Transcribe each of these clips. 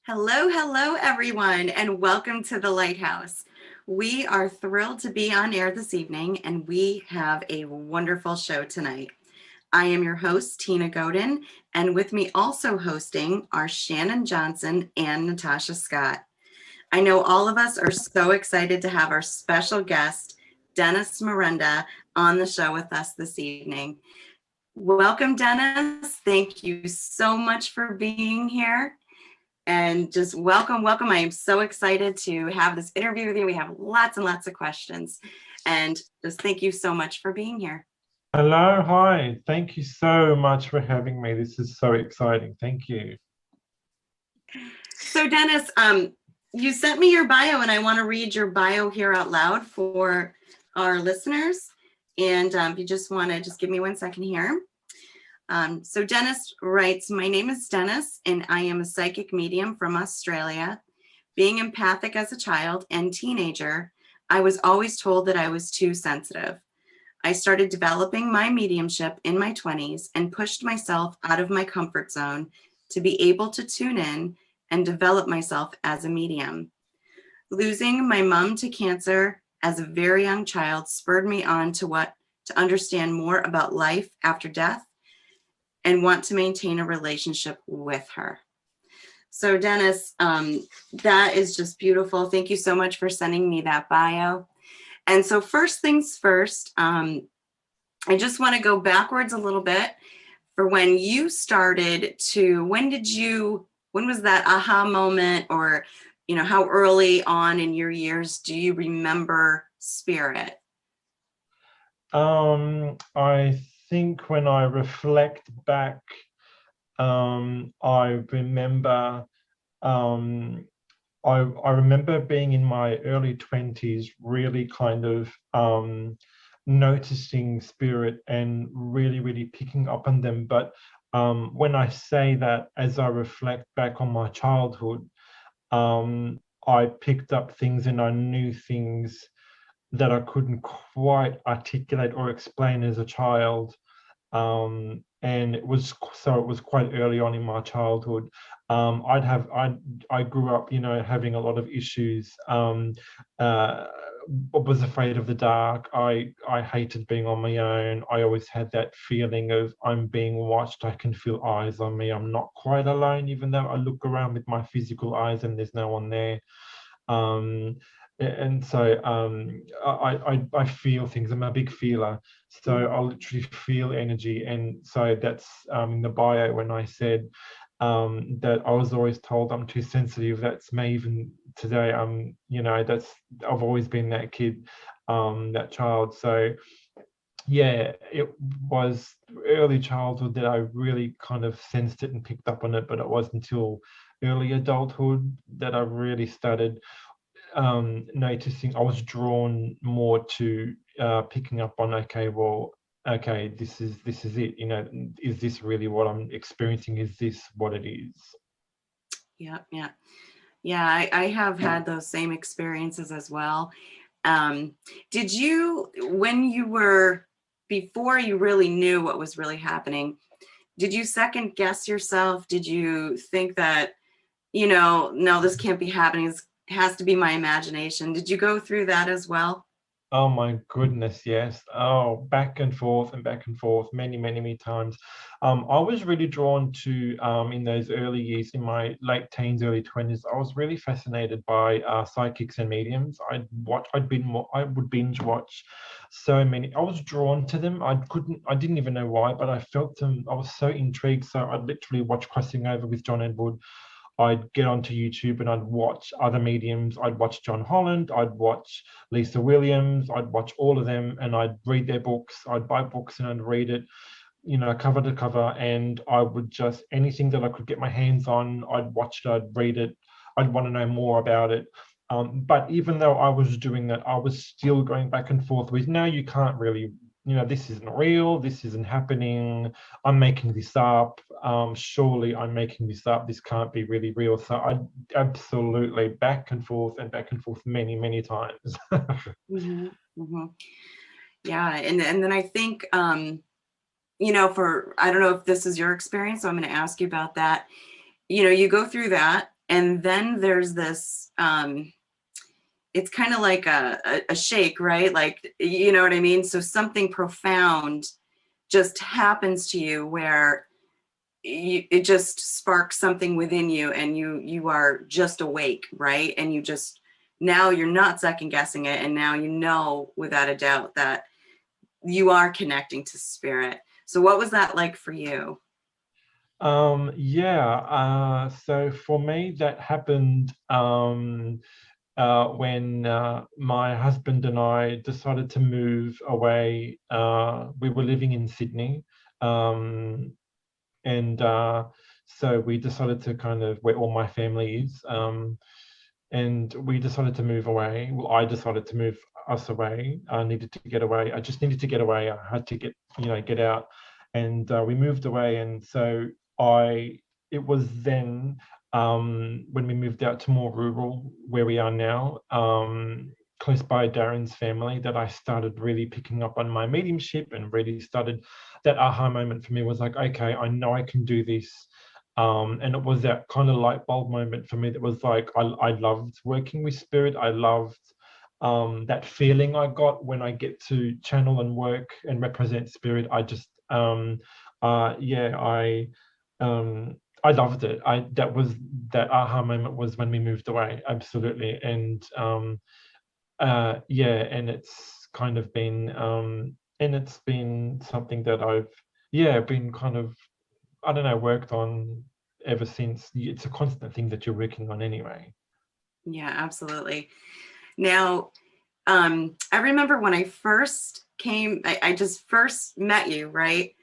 Hello, hello, everyone, and welcome to the Lighthouse. We are thrilled to be on air this evening, and we have a wonderful show tonight. I am your host, Tina Godin, and with me also hosting are Shannon Johnson and Natasha Scott. I know all of us are so excited to have our special guest, Dennis Merenda, on the show with us this evening. Welcome, Dennis. Thank you so much for being here. And just welcome, welcome. I am so excited to have this interview with you. We have lots and lots of questions. And just thank you so much for being here. Hello, hi. Thank you so much for having me. This is so exciting. Thank you. So Dennis, you sent me your bio and I want to read your bio here out loud for our listeners. And if you just want to just give me 1 second here. So Dennis writes, my name is Dennis and I am a psychic medium from Australia. Being empathic as a child and teenager, I was always told that I was too sensitive. I started developing my mediumship in my 20s and pushed myself out of my comfort zone to be able to tune in and develop myself as a medium. Losing my mom to cancer as a very young child spurred me on to understand more about life after death and want to maintain a relationship with her. So Dennis, that is just beautiful. Thank you so much for sending me that bio. And so first things first, I just want to go backwards a little bit for when you started to, when was that aha moment, or, how early on in your years do you remember spirit? I think when I reflect back, I remember I remember being in my early 20s, really kind of noticing spirit and really picking up on them. But when I say that, as I reflect back on my childhood, I picked up things and I knew things that I couldn't quite articulate or explain as a child. And it was quite early on in my childhood. I grew up, having a lot of issues. Was afraid of the dark. I hated being on my own. I always had that feeling of I'm being watched. I can feel eyes on me. I'm not quite alone, even though I look around with my physical eyes and there's no one there. And so I feel things. I'm a big feeler, so I literally feel energy. And so that's in the bio when I said that I was always told I'm too sensitive. That's me even today. I've always been that kid, that child. So yeah, it was early childhood that I really kind of sensed it and picked up on it, but it wasn't until early adulthood that I really started noticing. I was drawn more to picking up on, okay, this is it. Is this really what I'm experiencing? Is this what it is? Yeah. I have had those same experiences as well. Did you, before you really knew what was really happening, did you second guess yourself? Did you think that, no, this can't be happening. It has to be my imagination. Did you go through that as well? Oh my goodness, yes. Oh, back and forth many times. I was really drawn to, in those early years, in my late teens, early 20s, I was really fascinated by psychics and mediums. I would binge watch so many. I was drawn to them. I didn't even know why, but I felt them. I was so intrigued. So I'd literally watch Crossing Over with John Edward. I'd get onto YouTube and I'd watch other mediums. I'd watch John Holland, I'd watch Lisa Williams, I'd watch all of them, and I'd read their books. I'd buy books and I'd read it, cover to cover, and I would just, anything that I could get my hands on, I'd watch it, I'd read it, I'd want to know more about it. But even though I was doing that, I was still going back and forth with, no, you can't really, this isn't real, this isn't happening, I'm making this up, surely I'm making this up, this can't be really real. So I absolutely back and forth many times. Mm-hmm, mm-hmm. Yeah, and then I think, I don't know if this is your experience, so I'm going to ask you about that. You go through that, And then there's this, it's kind of like a shake, right? Like, you know what I mean? So something profound just happens to you where it just sparks something within you, and you are just awake, right? And you just, now you're not second guessing it, and now you know without a doubt that you are connecting to spirit. So what was that like for you? So for me, that happened when my husband and I decided to move away. We were living in Sydney, and so we decided to kind of, where all my family is, and we decided to move away. Well, I decided to move us away. I needed to get away. I just needed to get away. I had to get out, and we moved away. And so it was then, when we moved out to more rural, where we are now, close by Darren's family, that I started really picking up on my mediumship, and really started, that aha moment for me was like, okay, I know I can do this. And it was that kind of light bulb moment for me that was like, I loved working with spirit. I loved that feeling I got when I get to channel and work and represent spirit. I just, I loved it. That aha moment was when we moved away. Absolutely. And and it's kind of been, and it's been something that I've, been kind of, I don't know, worked on ever since. It's a constant thing that you're working on anyway. Yeah, absolutely. Now, I remember when I first came, I just first met you, right?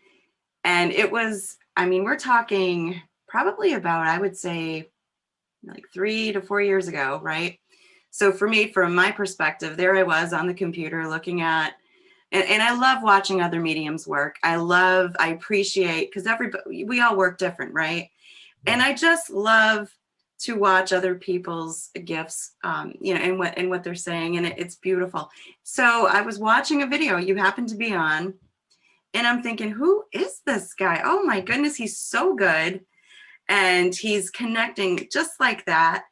And it was, I mean, we're talking probably about, I would say, like 3 to 4 years ago, right? So for me, from my perspective, there I was on the computer looking at, and I love watching other mediums work. I appreciate, because we all work different, right? And I just love to watch other people's gifts, and what they're saying, and it's beautiful. So I was watching a video you happened to be on, and I'm thinking, who is this guy? Oh my goodness, he's so good, and he's connecting just like that.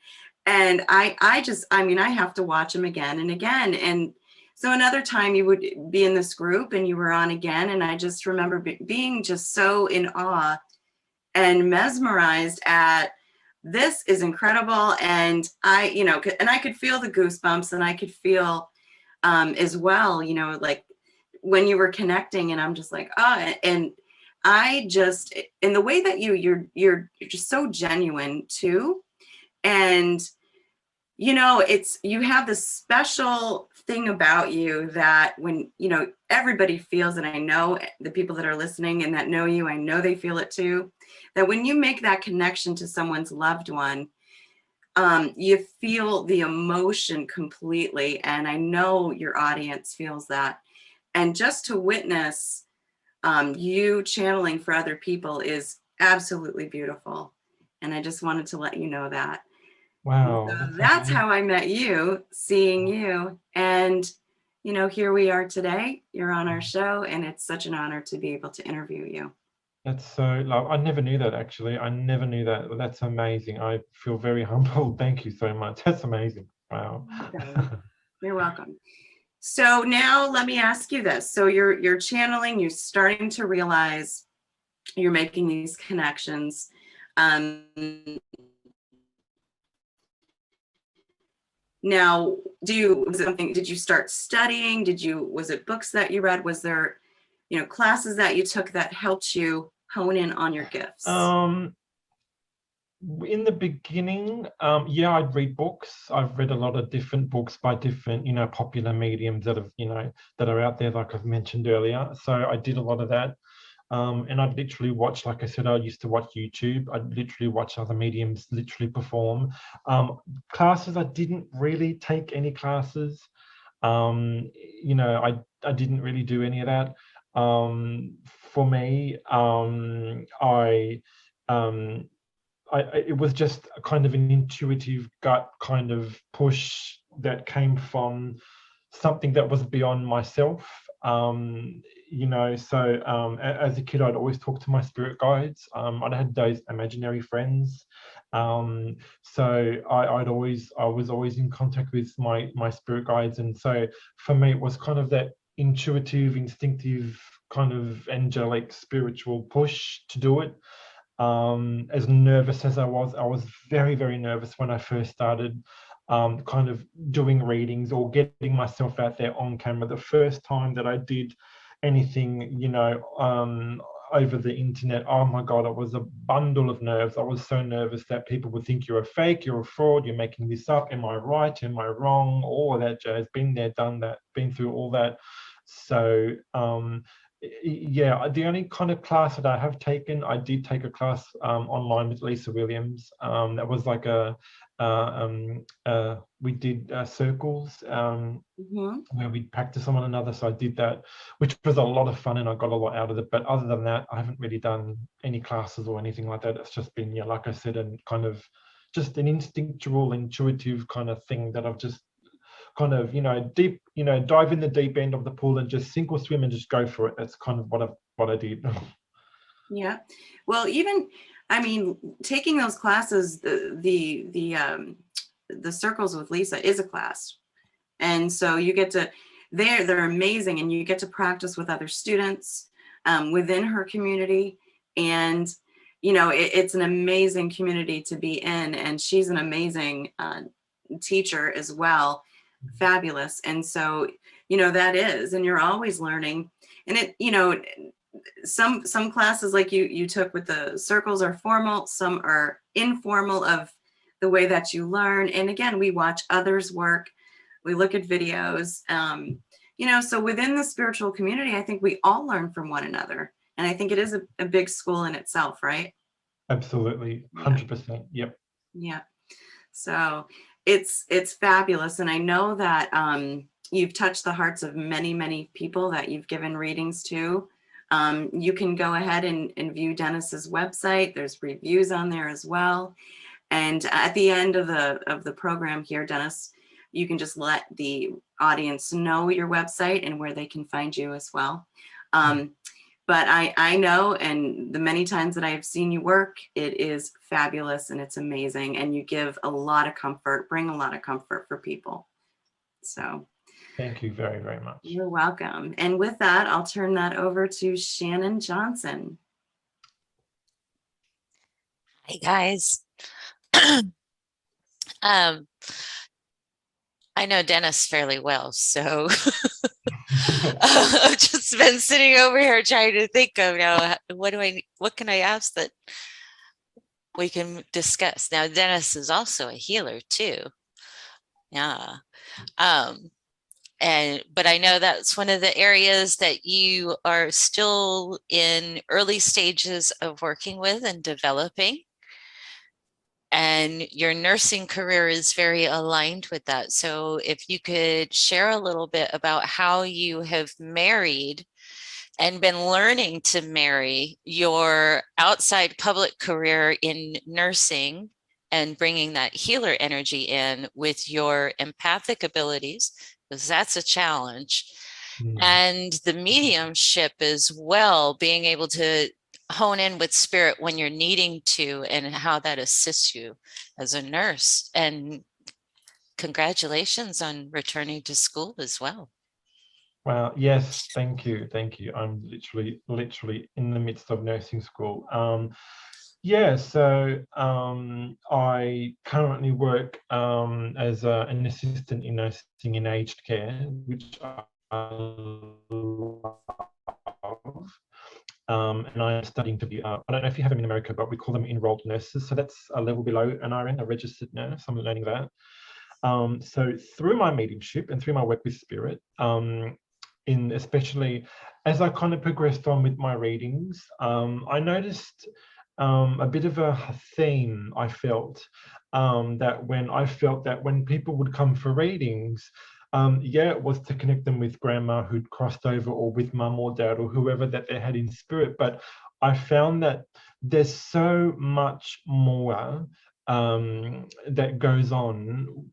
And I have to watch him again and again. And so another time you would be in this group and you were on again, and I just remember being just so in awe and mesmerized at, this is incredible. And I could feel the goosebumps, and I could feel as well, like when you were connecting, and I'm just like, oh, and I just, in the way that you're just so genuine too. And you have this special thing about you that when, everybody feels, and I know the people that are listening and that know you, I know they feel it too, that when you make that connection to someone's loved one, you feel the emotion completely. And I know your audience feels that. And just to witness you channeling for other people is absolutely beautiful. And I just wanted to let you know that. Wow. So that's how I met you, seeing you. And, here we are today. You're on our show, and it's such an honor to be able to interview you. That's so love. I never knew that, actually. I never knew that. That's amazing. I feel very humbled. Thank you so much. That's amazing. Wow. You're welcome. So now let me ask you this. So you're channeling, you're starting to realize you're making these connections. Now, did you start studying? Was it books that you read? Was there, classes that you took that helped you hone in on your gifts? In the beginning, I'd read books. I've read a lot of different books by different, popular mediums that are out there, like I've mentioned earlier. So I did a lot of that. And I'd literally watch, like I said, I used to watch YouTube. I'd literally watch other mediums literally perform. Classes, I didn't really take any classes. I didn't really do any of that. For me, it was just a kind of an intuitive gut kind of push that came from something that was beyond myself. You know, so as a kid, I'd always talk to my spirit guides. I'd had those imaginary friends. So I was always in contact with my spirit guides. And so for me, it was kind of that intuitive, instinctive, kind of angelic, spiritual push to do it. As nervous as I was very, very nervous when I first started kind of doing readings or getting myself out there on camera. The first time that I did anything, you know, over the internet, oh my God, it was a bundle of nerves. I was so nervous that people would think you're a fake, you're a fraud, you're making this up. Am I right? Am I wrong? All of that jazz. Been there, done that, been through all that. So yeah, the only kind of class that I have taken, I did take a class online with Lisa Williams. That was like we did circles where we'd practice on one another. So I did that, which was a lot of fun and I got a lot out of it. But other than that, I haven't really done any classes or anything like that. It's just been, yeah, like I said, and kind of just an instinctual, intuitive kind of thing that I've just kind of, you know, deep, you know, dive in the deep end of the pool and just sink or swim and just go for it. That's kind of what I did. Yeah. Well, even, I mean, taking those classes, the circles with Lisa is a class. And so you get to, they're amazing, and you get to practice with other students within her community. And, you know, it's an amazing community to be in. And she's an amazing teacher as well. Fabulous. And so, you know, that is, and you're always learning. And it, you know, some classes like you took with the circles are formal, some are informal of the way that you learn. And again, we watch others work, we look at videos, you know, so within the spiritual community, I think we all learn from one another. And I think it is a big school in itself, right? Absolutely. 100%. Yep. Yeah. So it's fabulous. And I know that you've touched the hearts of many, many people that you've given readings to. You can go ahead and view Dennis's website. There's reviews on there as well. And at the end of the program here, Dennis, you can just let the audience know your website and where they can find you as well. But I know, and the many times that I have seen you work, it is fabulous and it's amazing. And you give a lot of comfort, bring a lot of comfort for people. So thank you very, very much. You're welcome. And with that, I'll turn that over to Shannon Johnson. Hey guys. I know Dennis fairly well, so I've just been sitting over here trying to think of, you know, what can I ask that we can discuss. Now, Dennis is also a healer too. Yeah. But I know that's one of the areas that you are still in early stages of working with and developing. And your nursing career is very aligned with that. So if you could share a little bit about how you have married and been learning to marry your outside public career in nursing and bringing that healer energy in with your empathic abilities, because that's a challenge. And the mediumship as well, being able to hone in with spirit when you're needing to, and how that assists you as a nurse. And congratulations on returning to school as well. Well, yes, thank you. I'm literally in the midst of nursing school. Yeah, so I currently work as an assistant in nursing in aged care, which I love. And I'm studying to be, I don't know if you have them in America, but we call them enrolled nurses. So that's a level below an RN, a registered nurse. I'm learning that. So through my mediumship and through my work with spirit, especially as I kind of progressed on with my readings, I noticed a bit of a theme I felt, that when people would come for readings, yeah, it was to connect them with grandma who'd crossed over, or with mum or dad or whoever that they had in spirit. But I found that there's so much more that goes on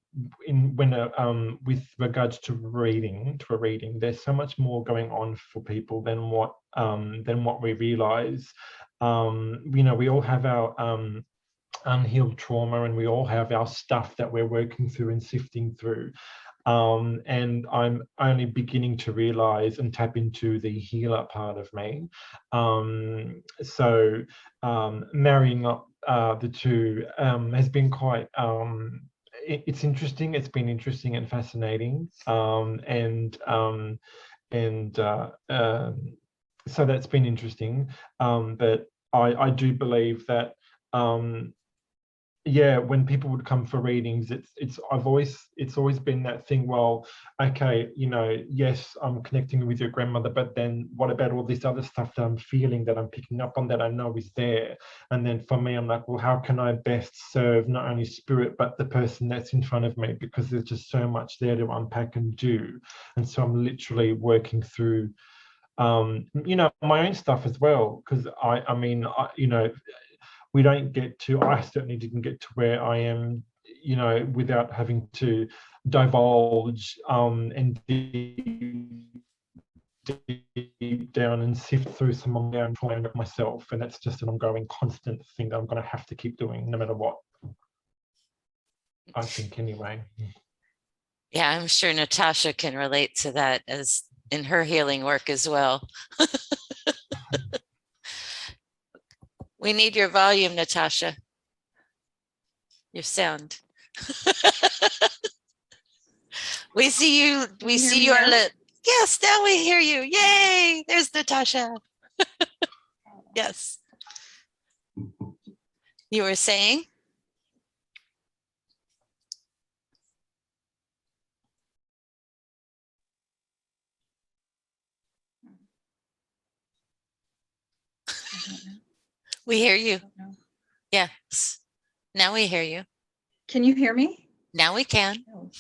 with regards to a reading. There's so much more going on for people than what we realize. We all have our unhealed trauma, and we all have our stuff that we're working through and sifting through. And I'm only beginning to realize and tap into the healer part of me. So marrying up the two has been quite it's interesting. It's been interesting and fascinating, so that's been interesting. But I do believe that when people would come for readings, it's always been that thing. Well, okay, yes, I'm connecting with your grandmother, but then what about all this other stuff that I'm feeling, that I'm picking up on, that I know is there? And then for me, I'm like, well, how can I best serve not only spirit but the person that's in front of me? Because there's just so much there to unpack and do. And so I'm literally working through my own stuff as well, because I certainly didn't get to where I am, without having to divulge and deep down and sift through some of my own trauma myself. And that's just an ongoing, constant thing that I'm going to have to keep doing no matter what, I think, anyway. Yeah, I'm sure Natasha can relate to that as in her healing work as well. We need your volume, Natasha. Your sound. We see you. We see your lip. Yes, now we hear you. Yay! There's Natasha. Yes. You were saying? We hear you. Yes. Now we hear you. Can you hear me? Now we can. No,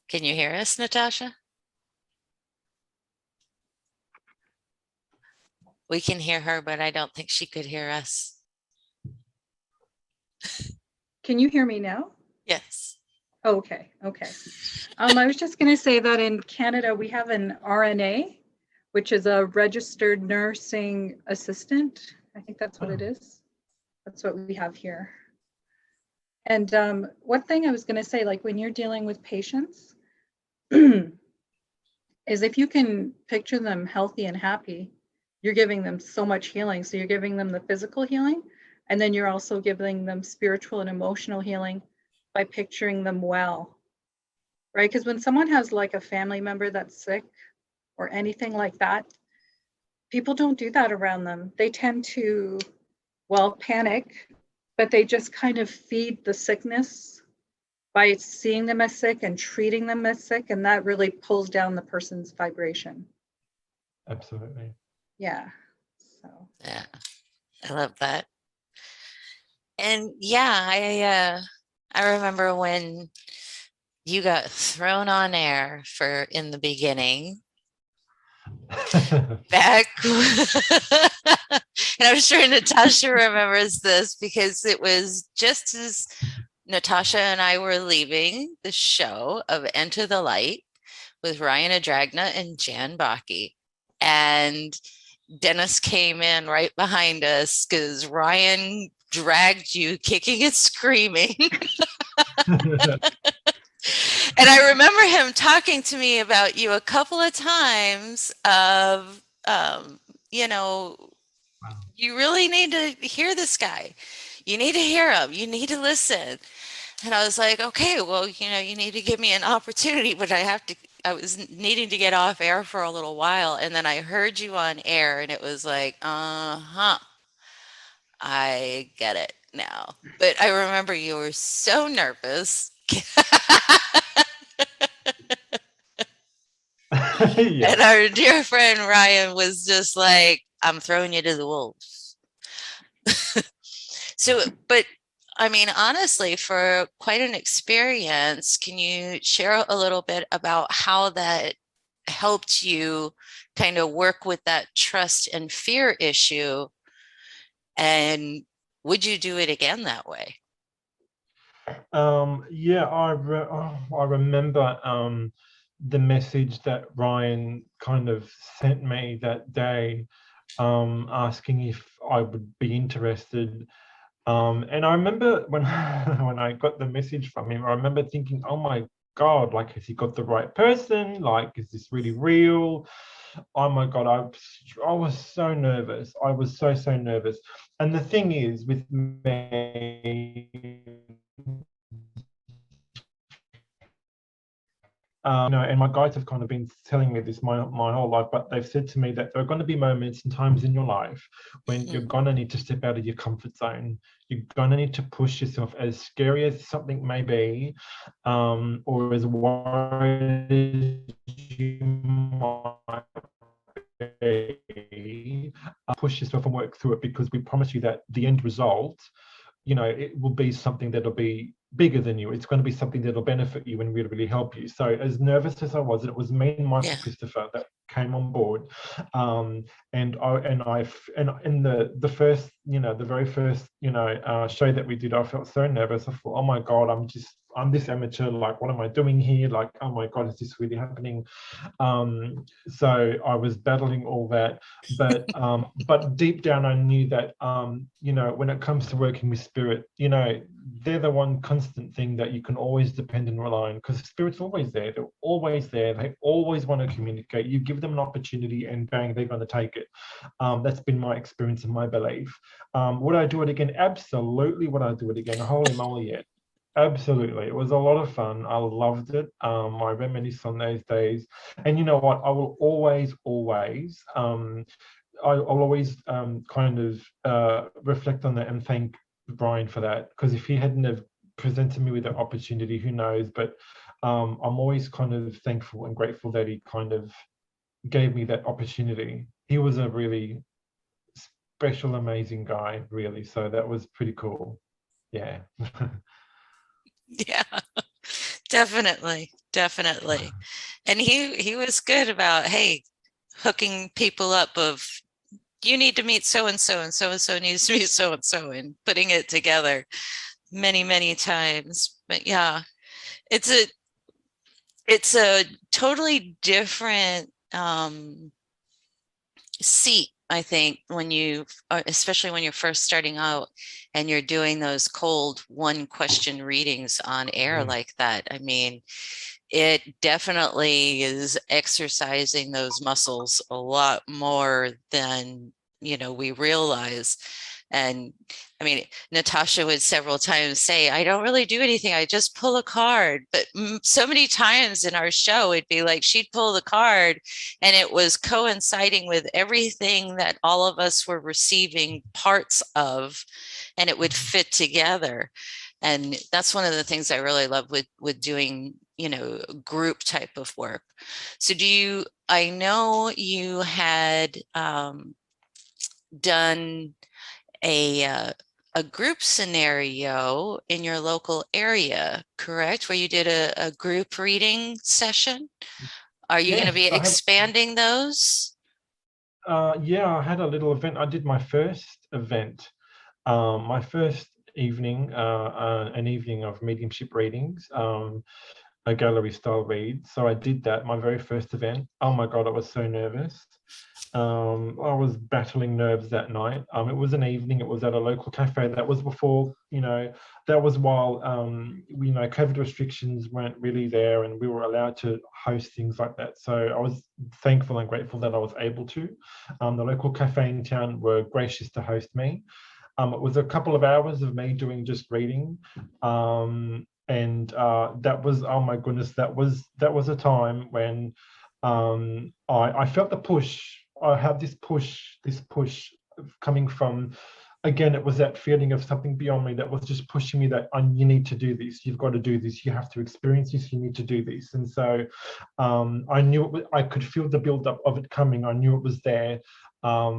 Can you hear us, Natasha? We can hear her, but I don't think she could hear us. Can you hear me now? Yes. Okay. I was just going to say that in Canada, we have an RNA, which is a registered nursing assistant. I think that's what it is. That's what we have here. And one thing I was going to say, like when you're dealing with patients, is if you can picture them healthy and happy, you're giving them so much healing. So you're giving them the physical healing, and then you're also giving them spiritual and emotional healing by picturing them well, right? Because when someone has like a family member that's sick or anything like that, people don't do that around them. They tend to, panic, but they just kind of feed the sickness by seeing them as sick and treating them as sick, and that really pulls down the person's vibration. Absolutely. Yeah. So. Yeah, I love that. And yeah, I remember when you got thrown on air in the beginning. Back and I'm sure Natasha remembers this because it was just as Natasha and I were leaving the show of Enter the Light with Ryan Adragna and Jan Bakke, and Dennis came in right behind us because Ryan dragged you kicking and screaming. And I remember him talking to me about you a couple of times of, you really need to hear this guy. You need to hear him. You need to listen. And I was like, okay, well, you need to give me an opportunity, but I was needing to get off air for a little while. And then I heard you on air and it was like, I get it now. But I remember you were so nervous. Yeah. And our dear friend Ryan was just like, I'm throwing you to the wolves. So, but I mean, honestly, for quite an experience, can you share a little bit about how that helped you kind of work with that trust and fear issue? And would you do it again that way? Yeah, I remember the message that Ryan kind of sent me that day, asking if I would be interested. And I remember when when I got the message from him, I remember thinking, oh my God, like, has he got the right person? Like, is this really real? Oh my God, I was so nervous. I was so nervous. And the thing is with me, and my guides have kind of been telling me this my whole life, but they've said to me that there are going to be moments and times in your life when you're going to need to step out of your comfort zone. You're going to need to push yourself, as scary as something may be, or as worried as you might be, push yourself and work through it, because we promise you that the end result, it will be something that'll be bigger than you. It's going to be something that'll benefit you and really help you. So as nervous as I was, it was me and Michael Christopher that came on board, and in the first, the very first, show that we did, I felt so nervous. I thought, oh my God, I'm this amateur, like, what am I doing here? Like, oh my God, is this really happening? So I was battling all that, but deep down I knew that, when it comes to working with spirit, they're the one constant thing that you can always depend and rely on, because spirit's always there. They're always there. They always want to communicate. You give them an opportunity and bang, they're going to take it. That's been my experience and my belief. Would I do it again? Absolutely. Would I do it again? Holy moly, yeah. Absolutely. It was a lot of fun. I loved it. I reminisce on those days. And you know what? I will always, I'll always kind of reflect on that and thank Brian for that, because if he hadn't have presented me with the opportunity, who knows? But I'm always kind of thankful and grateful that he kind of gave me that opportunity. He was a really special, amazing guy, really. So that was pretty cool. Yeah. Yeah, definitely. And he was good about, hey, hooking people up of, you need to meet so and so needs to meet so and putting it together many times. But yeah, it's a totally different seat, I think, when you, especially when you're first starting out and you're doing those cold one question readings on air like that. I mean, it definitely is exercising those muscles a lot more than, we realize. And I mean, Natasha would several times say, I don't really do anything. I just pull a card. But so many times in our show, it'd be like she'd pull the card and it was coinciding with everything that all of us were receiving parts of, and it would fit together. And that's one of the things I really love with doing, group type of work. So I know you had done a group scenario in your local area, correct? Where you did a group reading session. Are you going to be expanding those? Yeah, I had a little event. I did my first event, my first evening, an evening of mediumship readings, a gallery style read. So I did that, my very first event. Oh my God, I was so nervous. I was battling nerves that night. It was an evening, it was at a local cafe. That was before, that was while, COVID restrictions weren't really there and we were allowed to host things like that. So I was thankful and grateful that I was able to. The local cafe in town were gracious to host me. It was a couple of hours of me doing just reading. And that was, oh my goodness, that was a time when I felt the push. I had this push coming from, again, it was that feeling of something beyond me that was just pushing me that you need to do this, you've got to do this, you have to experience this, you need to do this. And so I knew I could feel the build-up of it coming. I knew it was there. I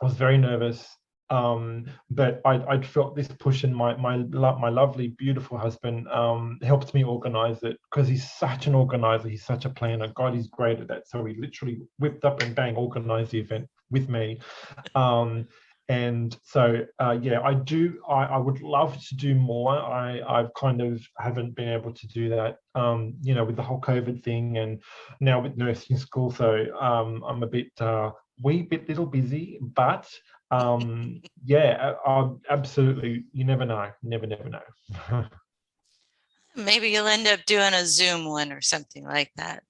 was very nervous. But I'd felt this push, and my lovely, beautiful husband helped me organize it, because he's such an organizer. He's such a planner. God, he's great at that. So he literally whipped up and bang, organized the event with me. And so, yeah, I would love to do more. I've kind of haven't been able to do that, you know, with the whole COVID thing, and now with nursing school. So I'm a little busy, but yeah, absolutely. You never know. Never know. Maybe you'll end up doing a Zoom one or something like that.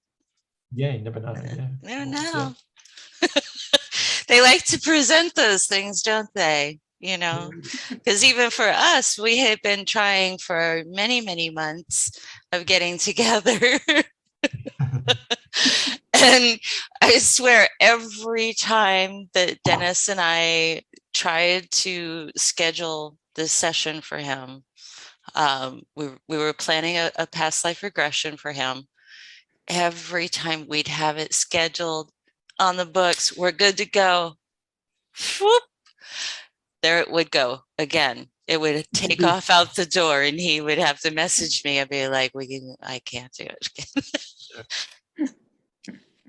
Yeah, you never know. Yeah. No, Yeah. no. They like to present those things, don't they? You know, because even for us, we had been trying for many, many months of getting together. And I swear, every time that Dennis and I tried to schedule this session for him, we were planning a past life regression for him. Every time we'd have it scheduled on the books, we're good to go. Whoop, there it would go again. It would take off out the door, and he would have to message me and be like, I can't do it again.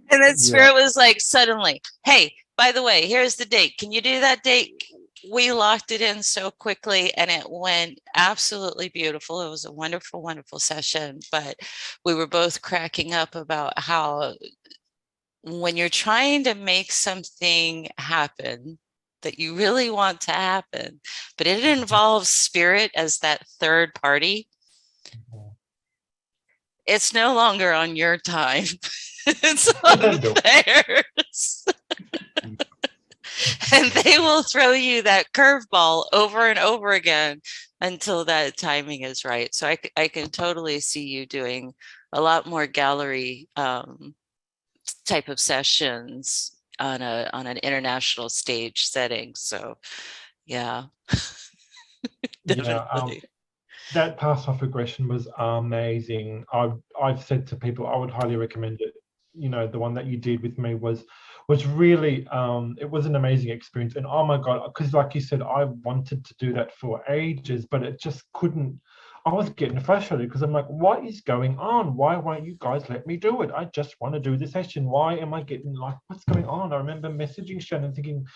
And then Spirit was like, suddenly, hey, by the way, here's the date. Can you do that date? We locked it in so quickly, and it went absolutely beautiful. It was a wonderful, wonderful session. But we were both cracking up about how when you're trying to make something happen that you really want to happen, but it involves Spirit as that third party, it's no longer on your time. It's on theirs. And they will throw you that curveball over and over again until that timing is right. So I can totally see you doing a lot more gallery type of sessions on an international stage setting. So yeah. Definitely. Yeah, that past life regression was amazing. I've said to people I would highly recommend it. You know, the one that you did with me was really it was an amazing experience. And oh my God, because like you said, I wanted to do that for ages, but it just couldn't. I was getting frustrated because I'm like, what is going on? Why won't you guys let me do it? I just want to do the session. Why am I getting like, what's going on? I remember messaging Shannon thinking,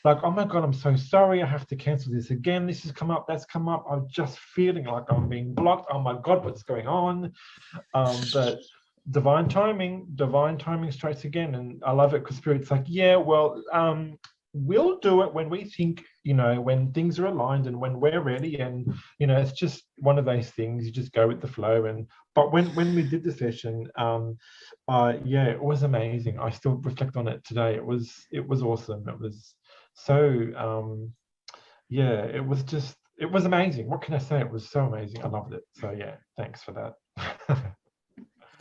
like, oh my God, I'm so sorry. I have to cancel this again. This has come up, that's come up. I'm just feeling like I'm being blocked. Oh my God, what's going on? But divine timing strikes again. And I love it because Spirit's like, yeah, well, we'll do it when we think, you know, when things are aligned and when we're ready. And, you know, it's just one of those things, you just go with the flow. And but when we did the session, yeah, it was amazing. I still reflect on it today. It was awesome. It was so yeah, it was amazing. What can I say? It was so amazing. I loved it. So yeah, thanks for that.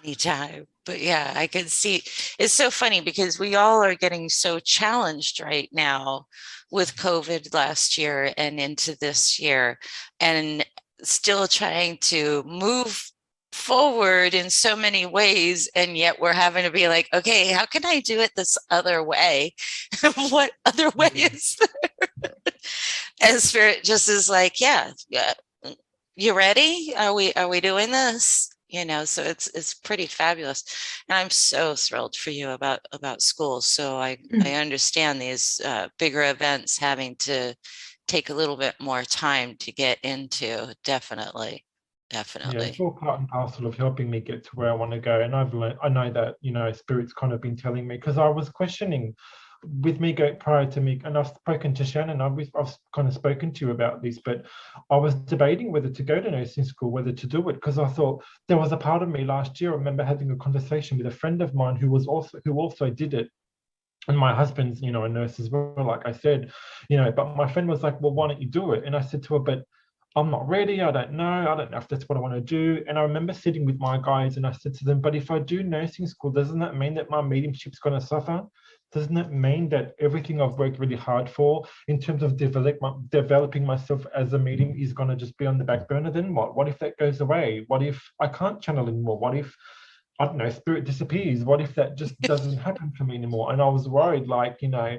Anytime. But yeah, I can see it's so funny because we all are getting so challenged right now with COVID last year and into this year, and still trying to move forward in so many ways, and yet we're having to be like, okay, how can I do it this other way? What other way is there? And Spirit just is like, yeah, you ready? Are we doing this? You know, so it's pretty fabulous. And I'm so thrilled for you about school. So I understand these bigger events having to take a little bit more time to get into. Definitely. Yeah, it's all part and parcel of helping me get to where I want to go. And I've learned, I know that, you know, Spirit's kind of been telling me, because I was questioning with me prior to me, and I've spoken to Shannon, I've kind of spoken to you about this, but I was debating whether to go to nursing school, whether to do it, because I thought there was a part of me last year. I remember having a conversation with a friend of mine who also did it. And my husband's, you know, a nurse as well, like I said, you know, but my friend was like, well, why don't you do it? And I said to her, but I'm not ready. I don't know if that's what I want to do. And I remember sitting with my guys and I said to them, but if I do nursing school, doesn't that mean that my mediumship's going to suffer? Doesn't that mean that everything I've worked really hard for in terms of developing myself as a medium is going to just be on the back burner? Then what? What if that goes away? What if I can't channel anymore? What if, I don't know, Spirit disappears? What if that just doesn't happen for me anymore? And I was worried, like, you know,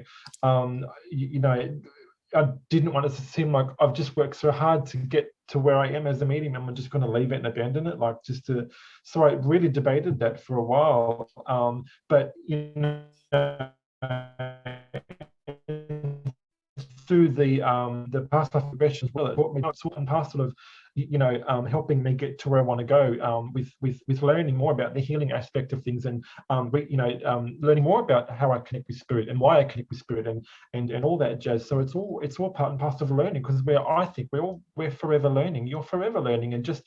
didn't want it to seem like I've just worked so hard to get to where I am as a medium, and I'm just going to leave it and abandon it, like just to. So I really debated that for a while, but you know, through the past life progression as well, it taught me and past sort of, you know, helping me get to where I want to go, with learning more about the healing aspect of things, and learning more about how I connect with spirit and why I connect with spirit, and all that jazz. So it's all part and parcel of learning, because I think we're forever learning. You're forever learning, and just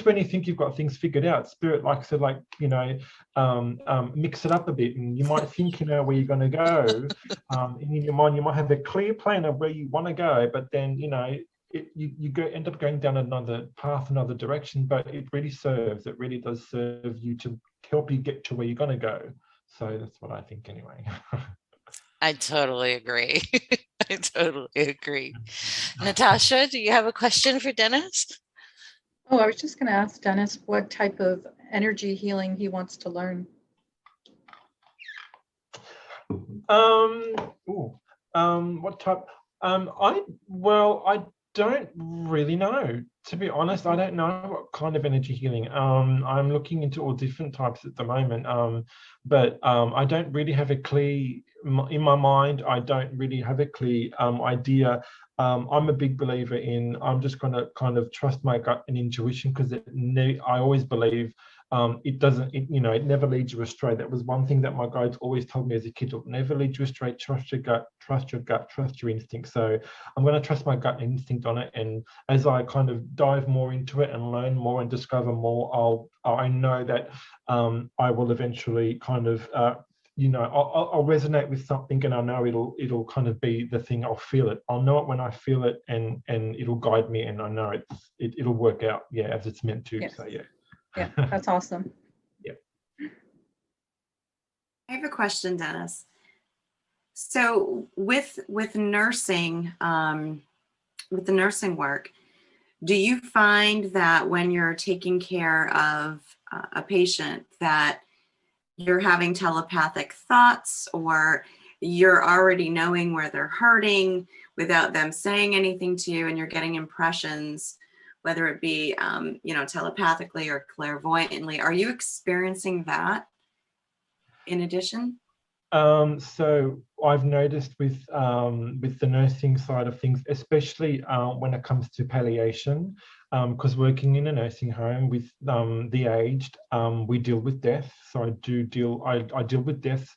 when you think you've got things figured out, spirit likes to, like, you know, mix it up a bit, and you might think you know where you're going to go, and in your mind you might have a clear plan of where you want to go, but then, you know, you end up going down another path, another direction, but it really does serve you to help you get to where you're going to go. So that's what I think anyway. I totally agree. I totally agree. Natasha, do you have a question for Dennis? Oh, I was just going to ask Dennis what type of energy healing he wants to learn. What type? I don't really know, to be honest. I don't know what kind of energy healing. I'm looking into all different types at the moment, but I don't really have a clear, in my mind, I don't really have a clear idea. I'm a big believer in, I'm just going to kind of trust my gut and intuition, because I always believe it never leads you astray. That was one thing that my guides always told me as a kid: it'll never lead you astray. Trust your gut, trust your instinct. So I'm going to trust my gut and instinct on it, and as I kind of dive more into it and learn more and discover more, I know that I will eventually kind of I'll resonate with something, and I know it'll kind of be the thing. I'll feel it. I'll know it when I feel it, and it'll guide me, and I know it'll work out, as it's meant to. Yes. So yeah. Yeah, that's awesome. Yep. I have a question, Dennis. So with nursing, with the nursing work, do you find that when you're taking care of a patient that you're having telepathic thoughts, or you're already knowing where they're hurting without them saying anything to you, and you're getting impressions, whether it be, telepathically or clairvoyantly? Are you experiencing that in addition? So I've noticed with the nursing side of things, especially when it comes to palliation, because working in a nursing home with the aged, we deal with death. So I deal with death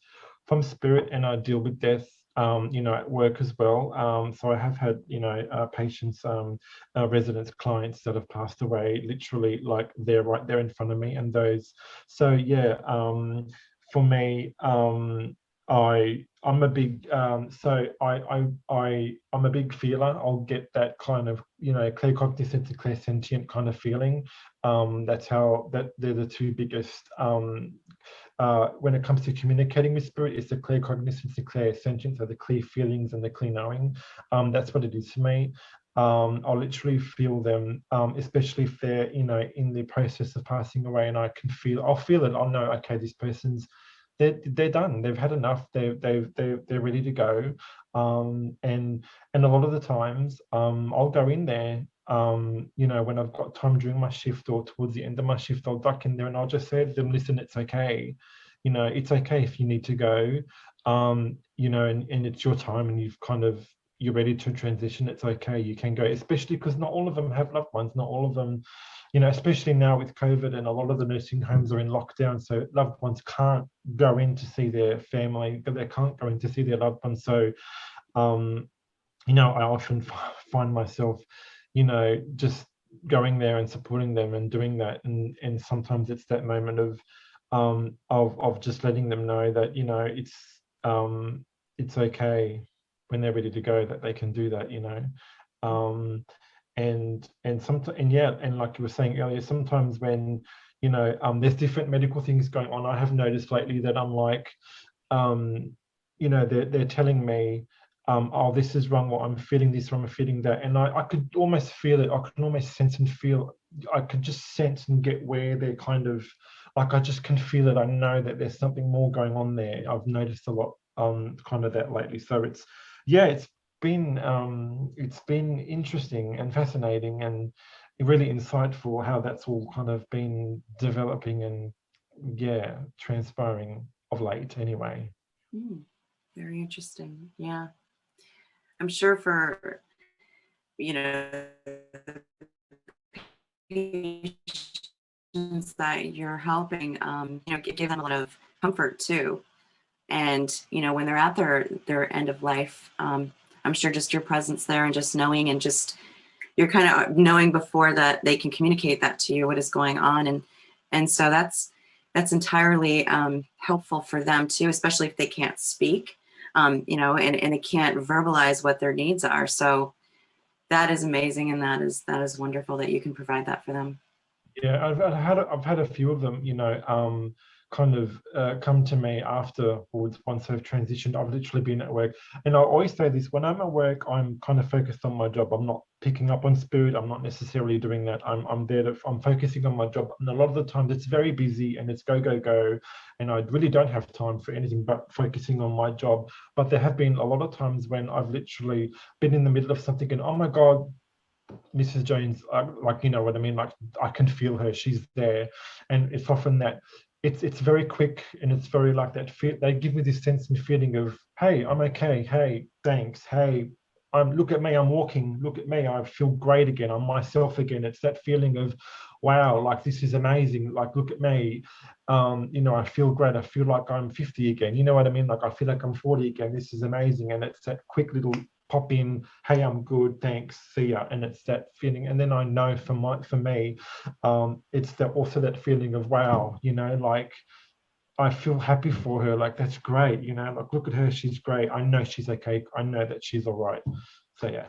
from spirit, and I deal with death at work as well. So I have had patients, residents, clients that have passed away, literally, like, they're right there in front of me, and those. So yeah, for me, I'm a big I'm a big feeler. I'll get that kind of claircognizant to clairsentient kind of feeling. They're the two biggest when it comes to communicating with spirit. It's the claircognizance and clairsentience, so the clear feelings and the clear knowing. That's what it is for me. I'll literally feel them, especially if they're in the process of passing away, and I'll feel it. I'll know, okay, this person's they're done. They've had enough. They're ready to go. And a lot of the times, I'll go in there. When I've got time during my shift or towards the end of my shift, I'll duck in there and I'll just say to them, "Listen, it's okay. It's okay if you need to go. And it's your time, and you're ready to transition. It's okay. You can go." Especially because not all of them have loved ones. Not all of them. Especially now with COVID, and a lot of the nursing homes are in lockdown, so loved ones can't go in to see their family, but they can't go in to see their loved ones. So, I often find myself, just going there and supporting them and doing that, and sometimes it's that moment of just letting them know that it's okay when they're ready to go, that they can do that. And sometimes, and like you were saying earlier, sometimes when there's different medical things going on, I have noticed lately that I'm like, they're telling me, oh, this is wrong, or I'm feeling this, or I'm feeling that, and I could almost feel it. I could almost sense and feel. I could just sense and get where they're kind of, like, I just can feel it. I know that there's something more going on there. I've noticed a lot kind of that lately. So it's been interesting and fascinating and really insightful how that's all kind of been developing and transpiring of late anyway. Very interesting. Yeah. I'm sure for, patients that you're helping, give them a lot of comfort too. And, when they're at their end of life, I'm sure just your presence there and just knowing and just, you're kind of knowing before that they can communicate that to you, what is going on. And so that's entirely helpful for them too, especially if they can't speak, and they can't verbalize what their needs are. So that is amazing. And that is wonderful that you can provide that for them. Yeah, I've had a few of them, kind of come to me afterwards once I've transitioned. I've literally been at work, and I always say this: when I'm at work, I'm kind of focused on my job. I'm not picking up on spirit. I'm not necessarily doing that. I'm focusing on my job, and a lot of the times it's very busy and it's go go go, and I really don't have time for anything but focusing on my job. But there have been a lot of times when I've literally been in the middle of something, and oh my God, Mrs. Jones, like, you know what I mean? Like, I can feel her, she's there. And it's often that it's very quick, and it's very like that they give me this sense and feeling of, hey, I'm okay, hey, thanks, hey, look at me, I'm walking, look at me, I feel great again, I'm myself again. It's that feeling of, wow, like, this is amazing, like, look at me, I feel great, I feel like I'm 50 again, you know what I mean? Like, I feel like I'm 40 again, this is amazing. And it's that quick little pop in, hey, I'm good, thanks, see ya. And it's that feeling. And then I know for me, it's also that feeling of, wow, like, I feel happy for her, like, that's great, like, look at her, she's great, I know she's okay, I know that she's all right. So yeah.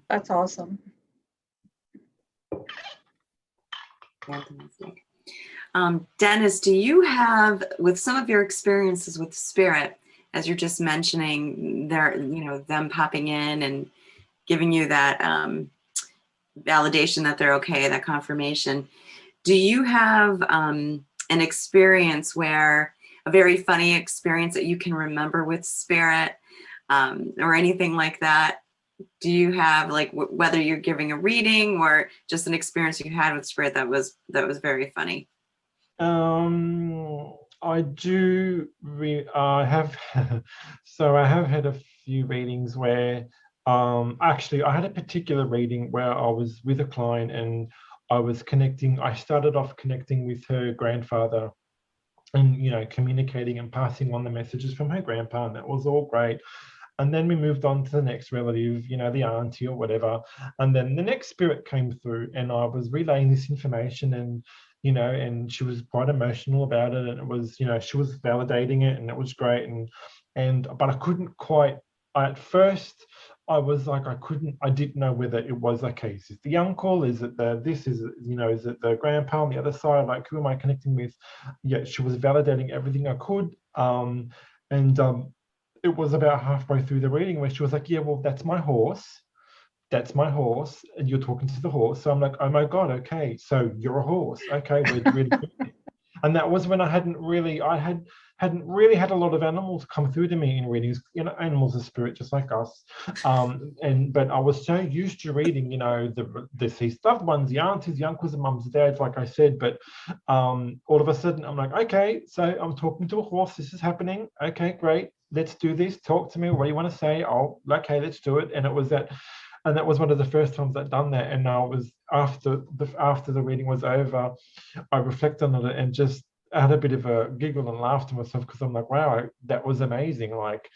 That's awesome. Fantastic. Dennis, do you have, with some of your experiences with spirit, as you're just mentioning, them popping in and giving you that validation that they're okay, that confirmation, do you have an experience a very funny experience that you can remember with spirit, or anything like that? Do you have, like, whether you're giving a reading or just an experience you had with spirit that was very funny? I do. I have. So I have had a few readings where, actually, I had a particular reading where I was with a client and I was connecting. I started off connecting with her grandfather, and communicating and passing on the messages from her grandpa, and that was all great. And then we moved on to the next relative, the auntie or whatever. And then the next spirit came through, and I was relaying this information, and and she was quite emotional about it, and it was, she was validating it, and it was great. But I couldn't quite, at first I was like, I didn't know whether it was, okay, is it the uncle, is it is it the grandpa on the other side, like, who am I connecting with? Yeah, she was validating everything I could. It was about halfway through the reading where she was like, yeah, well, that's my horse, and you're talking to the horse. So I'm like, oh my God, okay, so you're a horse, okay, we're really good. And that was when I hadn't really had a lot of animals come through to me in readings. Animals are spirit just like us. But I was so used to reading, the deceased loved ones, the aunties, the uncles, the mums, the dads, like I said. But all of a sudden I'm like, okay, so I'm talking to a horse, this is happening. Okay, great, let's do this. Talk to me, what do you want to say? Oh, okay, let's do it. And it was that. And that was one of the first times I'd done that. And I was, after the reading was over, I reflected on it and just had a bit of a giggle and laugh to myself, because I'm like, wow, that was amazing. Like,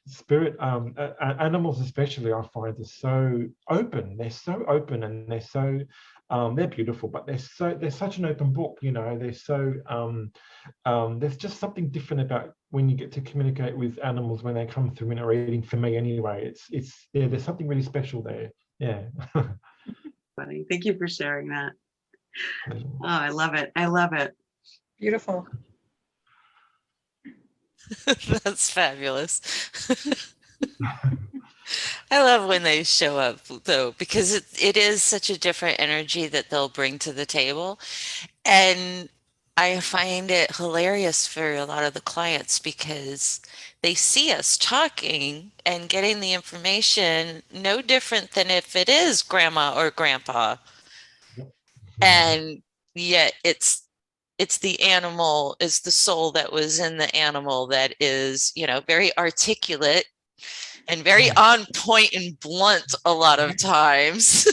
spirit, animals especially, I find, are so open. They're so open, and they're so they're beautiful, but they're such an open book. They're so there's just something different about when you get to communicate with animals when they come through in a reading. For me, anyway, there's something really special there. Yeah. Funny. Thank you for sharing that. Oh, I love it. I love it. Beautiful. That's fabulous. I love when they show up, though, because it is such a different energy that they'll bring to the table. And I find it hilarious for a lot of the clients because they see us talking and getting the information no different than if it is grandma or grandpa. Yep. And yet it's the animal, it's the soul that was in the animal that is, you know, very articulate and very on point and blunt a lot of times.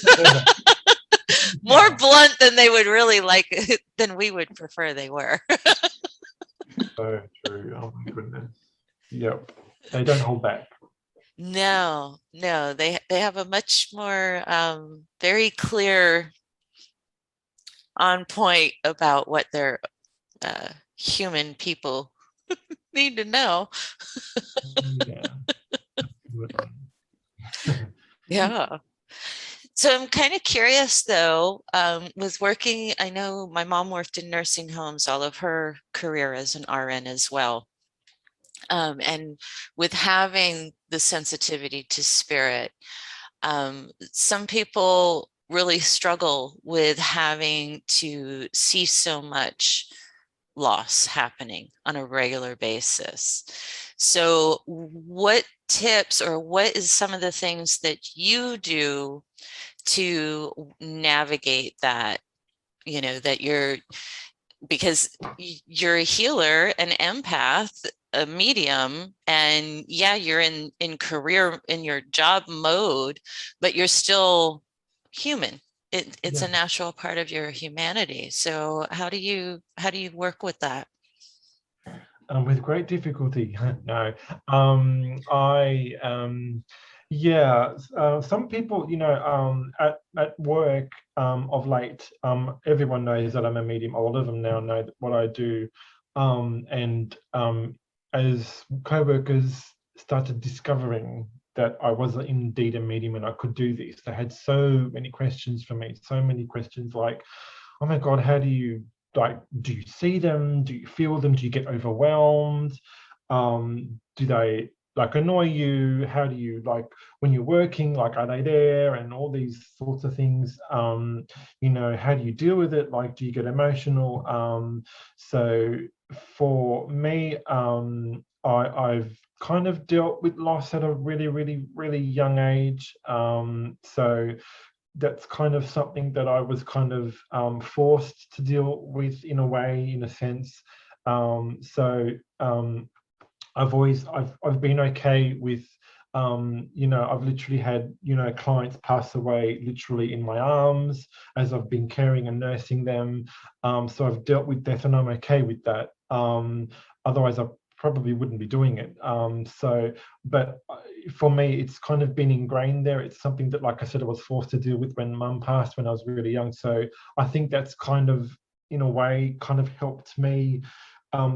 More blunt than they would really like, than we would prefer they were. So true. Oh my goodness. Yep. They don't hold back. No, they have a much more very clear, on point about what their human people need to know. Yeah. Absolutely. Yeah. So I'm kind of curious though, with working, I know my mom worked in nursing homes all of her career as an RN as well. And with having the sensitivity to spirit, some people really struggle with having to see so much loss happening on a regular basis. So what tips, or what is some of the things that you do to navigate that, you know, that because you're a healer, an empath, a medium, and yeah, you're in career, in your job mode, but you're still human. It's Yeah. a natural part of your humanity. So how do you work with that? With great difficulty. No. Yeah, some people, you know, at work, of late, everyone knows that I'm a medium. A lot of them now know what I do. And as co-workers started discovering that I was indeed a medium and I could do this, they had so many questions for me, so many questions like, oh my God, how do you, like, do you see them? Do you feel them? Do you get overwhelmed? Do they like annoy you? How do you, like, when you're working, like, are they there? And all these sorts of things. You know, how do you deal with it? Like, do you get emotional? So for me, I've kind of dealt with loss at a really, really, really young age. So that's kind of something that I was kind of forced to deal with in a way, in a sense. So I've been okay with, you know, I've literally had, you know, clients pass away literally in my arms as I've been caring and nursing them. So I've dealt with death and I'm okay with that. Otherwise I probably wouldn't be doing it. But for me, it's kind of been ingrained there. It's something that, like I said, I was forced to deal with when mum passed when I was really young. So I think that's kind of, in a way, kind of helped me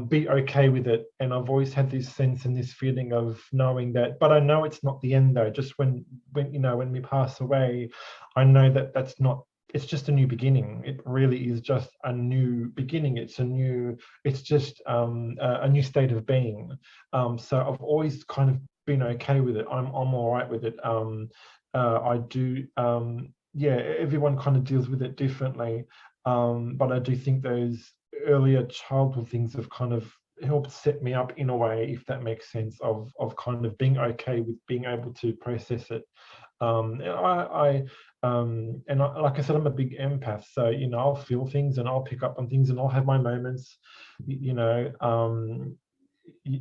be okay with it. And I've always had this sense and this feeling of knowing that, but I know it's not the end though. Just when you know, when we pass away, I know that that's not, it's just a new beginning. It really is just a new beginning. It's just a new state of being. So I've always kind of been okay with it. I'm all right with it. I do, yeah, everyone kind of deals with it differently. But I do think those earlier childhood things have kind of helped set me up in a way, if that makes sense, of kind of being okay with being able to process it. Like I said, I'm a big empath, so, you know, I'll feel things and I'll pick up on things and I'll have my moments, you know,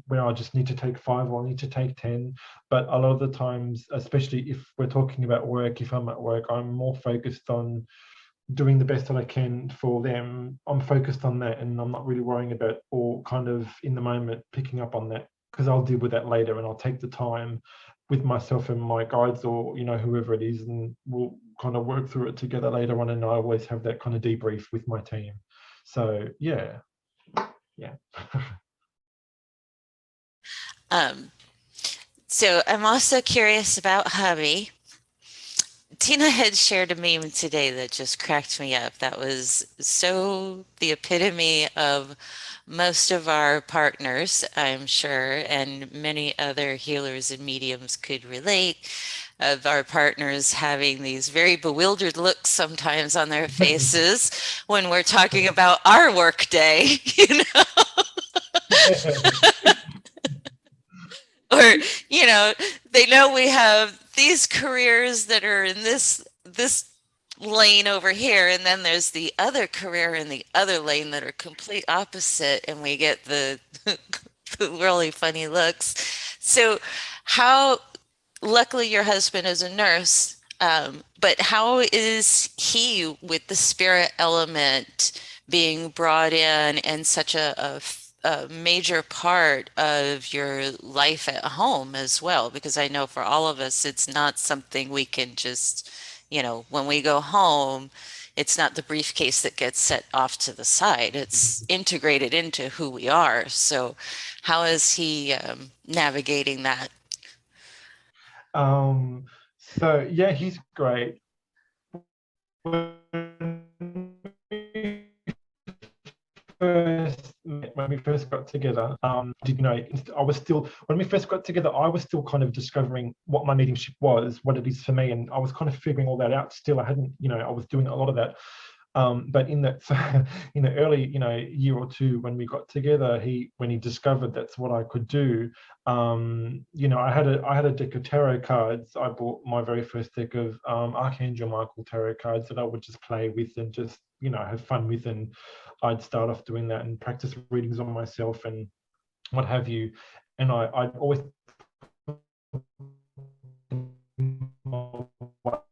where I just need to take 5 or I need to take 10. But a lot of the times, especially if we're talking about work, if I'm at work, I'm more focused on doing the best that I can for them. I'm focused on that and I'm not really worrying about, or kind of in the moment picking up on that, because I'll deal with that later and I'll take the time with myself and my guides, or, you know, whoever it is, and we'll kind of work through it together later on. And I always have that kind of debrief with my team. So yeah. So I'm also curious about hubby. Tina had shared a meme today that just cracked me up. That was so the epitome of most of our partners, I'm sure, and many other healers and mediums could relate, of our partners having these very bewildered looks sometimes on their faces when we're talking about our work day, you know? Or, you know, they know we have these careers that are in this lane over here, and then there's the other career in the other lane that are complete opposite, and we get the, the really funny looks. So how, luckily your husband is a nurse, but how is he with the spirit element being brought in and such a major part of your life at home as well? Because I know for all of us, it's not something we can just, you know, when we go home, it's not the briefcase that gets set off to the side. It's integrated into who we are. So how is he navigating that? So yeah, he's great. When we first got together, you know, I was still, when we first got together, I was still kind of discovering what my mediumship was, what it is for me, and I was kind of figuring all that out still. I hadn't, you know, I was doing a lot of that. But in that, in the early, you know, year or two when we got together, when he discovered that's what I could do, you know, I had a deck of tarot cards. I bought my very first deck of Archangel Michael tarot cards that I would just play with and just, you know, have fun with, and I'd start off doing that and practice readings on myself and what have you. And I'd always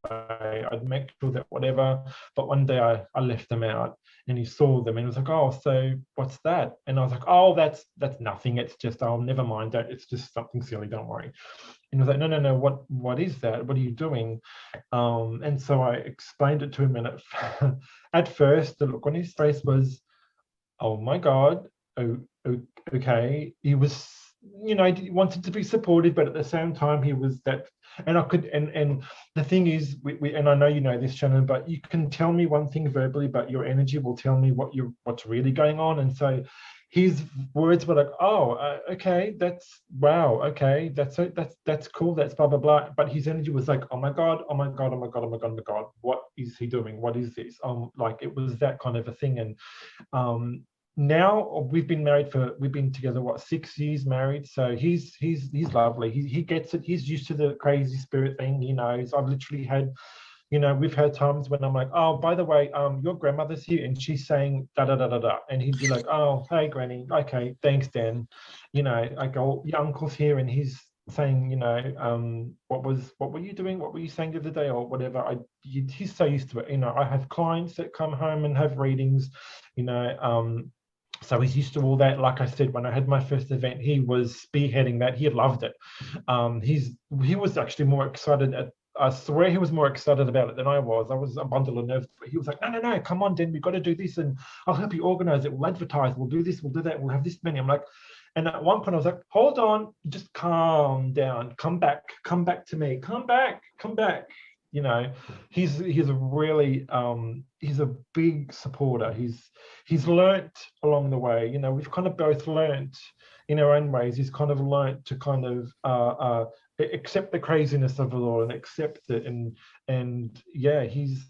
I'd make sure that whatever, but one day I left them out and he saw them and he was like, oh, so what's that? And I was like, oh, that's nothing. It's just, oh, never mind that. It's just something silly. Don't worry. And he was like, no, what is that? What are you doing? And so I explained it to him, and at first the look on his face was, oh my God, oh, okay. He was, you know, he wanted to be supportive, but at the same time he was that, and I could, and the thing is, we and I know you know this, Shannon, but you can tell me one thing verbally, but your energy will tell me what's really going on. And so his words were like, oh, okay, that's, wow, okay, that's cool, that's blah blah blah. But his energy was like, oh my God, oh my God, oh my God, oh my God, oh my God, what is he doing? What is this? Like it was that kind of a thing. And now we've been together, what, 6 years married. So he's lovely. He gets it. He's used to the crazy spirit thing. He knows. I've literally had, you know, we've had times when I'm like, oh, by the way, your grandmother's here and she's saying da da da da da, and he'd be like, oh, hey granny, okay, thanks Dan. You know, I go, your uncle's here and he's saying, you know, what were you doing? What were you saying the other day or whatever? He's so used to it. You know, I have clients that come home and have readings, you know, so he's used to all that. Like I said, when I had my first event, he was spearheading that. He had loved it. He was actually more excited I swear he was more excited about it than I was. I was a bundle of nerves, but he was like, no, come on, Dan, we've got to do this, and I'll help you organize it. We'll advertise, we'll do this, we'll do that, we'll have this many. I'm like, and at one point I was like, hold on, just calm down, come back to me, come back. You know, he's a really he's a big supporter. He's learnt along the way. You know, we've kind of both learnt in our own ways. He's kind of learnt to kind of accept the craziness of it all and accept it. And yeah, he's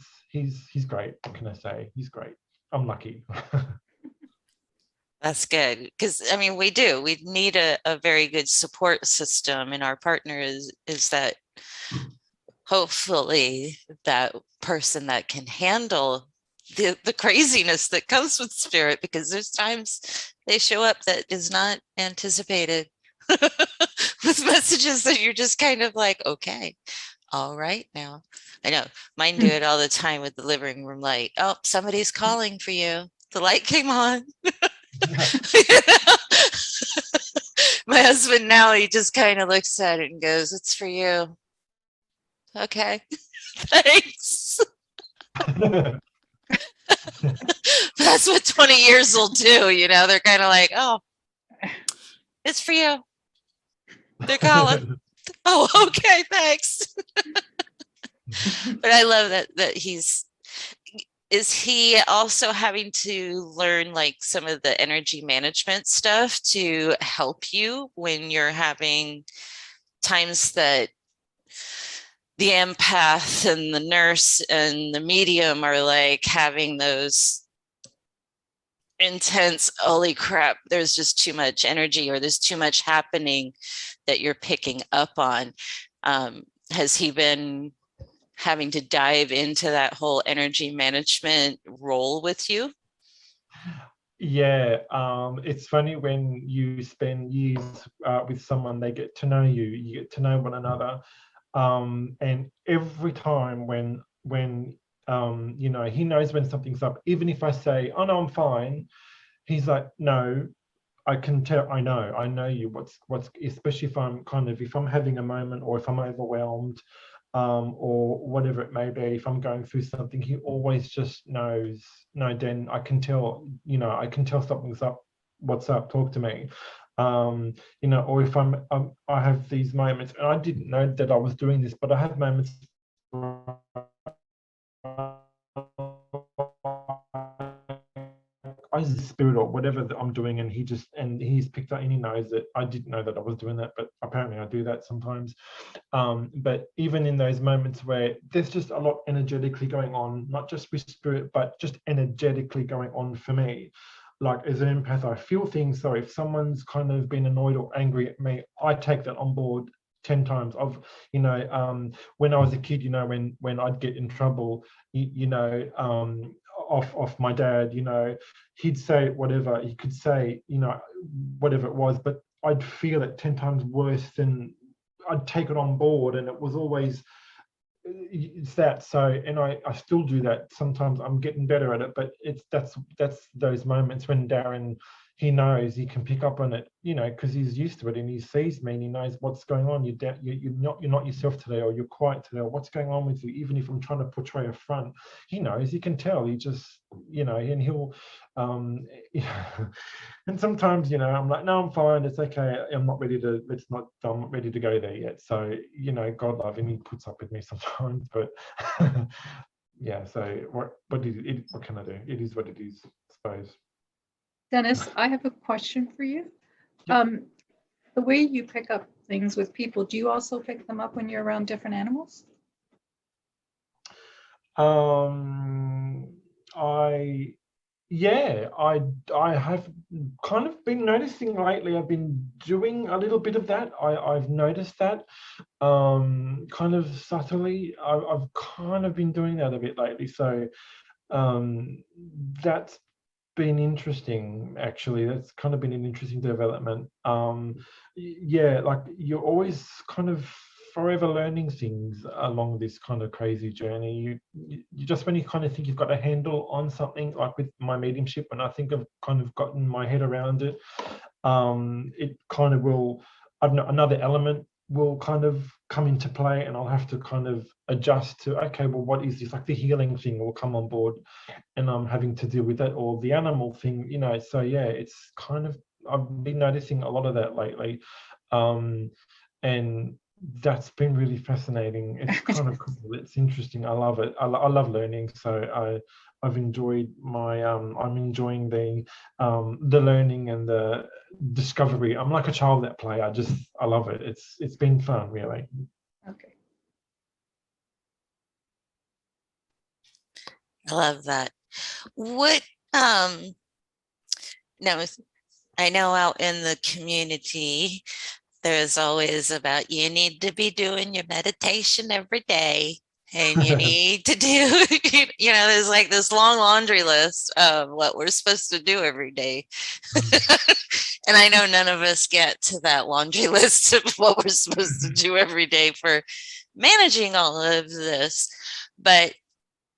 great. What can I say? He's great. I'm lucky. That's good, because I mean we need a very good support system, and our partner is that hopefully that person that can handle the craziness that comes with spirit, because there's times they show up that is not anticipated with messages that you're just kind of like, okay, all right now. I know mine do it all the time with the living room light. Oh, somebody's calling for you. The light came on. My husband now, he just kind of looks at it and goes, it's for you. Okay, thanks. That's what 20 years will do, you know. They're kind of like, oh, it's for you. They're calling. Oh, okay, thanks. But I love that is he also having to learn like some of the energy management stuff to help you when you're having times that the empath and the nurse and the medium are like having those intense, holy crap, there's just too much energy or there's too much happening that you're picking up on? Has he been having to dive into that whole energy management role with you? Yeah, it's funny when you spend years with someone, they get to know you, you get to know one another. And every time when you know, he knows when something's up, even if I say, oh no, I'm fine, he's like, no, I can tell, I know you, what's, especially if I'm if I'm having a moment or if I'm overwhelmed, or whatever it may be, if I'm going through something, he always just knows, no, Dan, I can tell, you know, I can tell something's up, what's up, talk to me. You know, or if I have these moments, and I didn't know that I was doing this, but I have moments where I use the spirit or whatever that I'm doing, and he's picked up and he knows that I didn't know that I was doing that, but apparently I do that sometimes. But even in those moments where there's just a lot energetically going on, not just with spirit, but just energetically going on for me. Like as an empath, I feel things. So if someone's kind of been annoyed or angry at me, I take that on board 10 times. I've, you know, when I was a kid, you know, when I'd get in trouble, you know, off my dad, you know, he'd say whatever, he could say, you know, whatever it was, but I'd feel it 10 times worse than I'd take it on board. And it was always, it's that. So, and I still do that. Sometimes I'm getting better at it, but that's those moments when Darren, he knows, he can pick up on it, you know, because he's used to it and he sees me and he knows what's going on. You're not yourself today, or you're quiet today, or what's going on with you. Even if I'm trying to portray a front, he knows, he can tell. He just, you know, and he'll, and sometimes, you know, I'm like, no, I'm fine, it's okay. I'm not ready to go there yet. So, you know, God love him, he puts up with me sometimes, but yeah. So what can I do? It is what it is, I suppose. Dennis, I have a question for you. Yep. The way you pick up things with people, do you also pick them up when you're around different animals? I have kind of been noticing lately, I've been doing a little bit of that. I've noticed that kind of subtly. I've kind of been doing that a bit lately. So that's been interesting, actually. That's kind of been an interesting development. Yeah, like you're always kind of forever learning things along this kind of crazy journey. You just, when you kind of think you've got a handle on something, like with my mediumship, when I think I've kind of gotten my head around it, it kind of will, I don't know, another element will kind of come into play, and I'll have to kind of adjust to, okay, well, what is this? Like the healing thing will come on board, and I'm having to deal with that, or the animal thing, you know. So yeah, it's kind of, I've been noticing a lot of that lately, and that's been really fascinating. It's kind of cool. It's interesting. I love it. I love learning. So I've enjoyed my I'm enjoying the learning and the discovery. I'm like a child at play. I love it. It's been fun, really. Okay. I love that. What now, I know out in the community there's always about, you need to be doing your meditation every day, and you need to do, you know, there's like this long laundry list of what we're supposed to do every day. And I know none of us get to that laundry list of what we're supposed to do every day for managing all of this. But,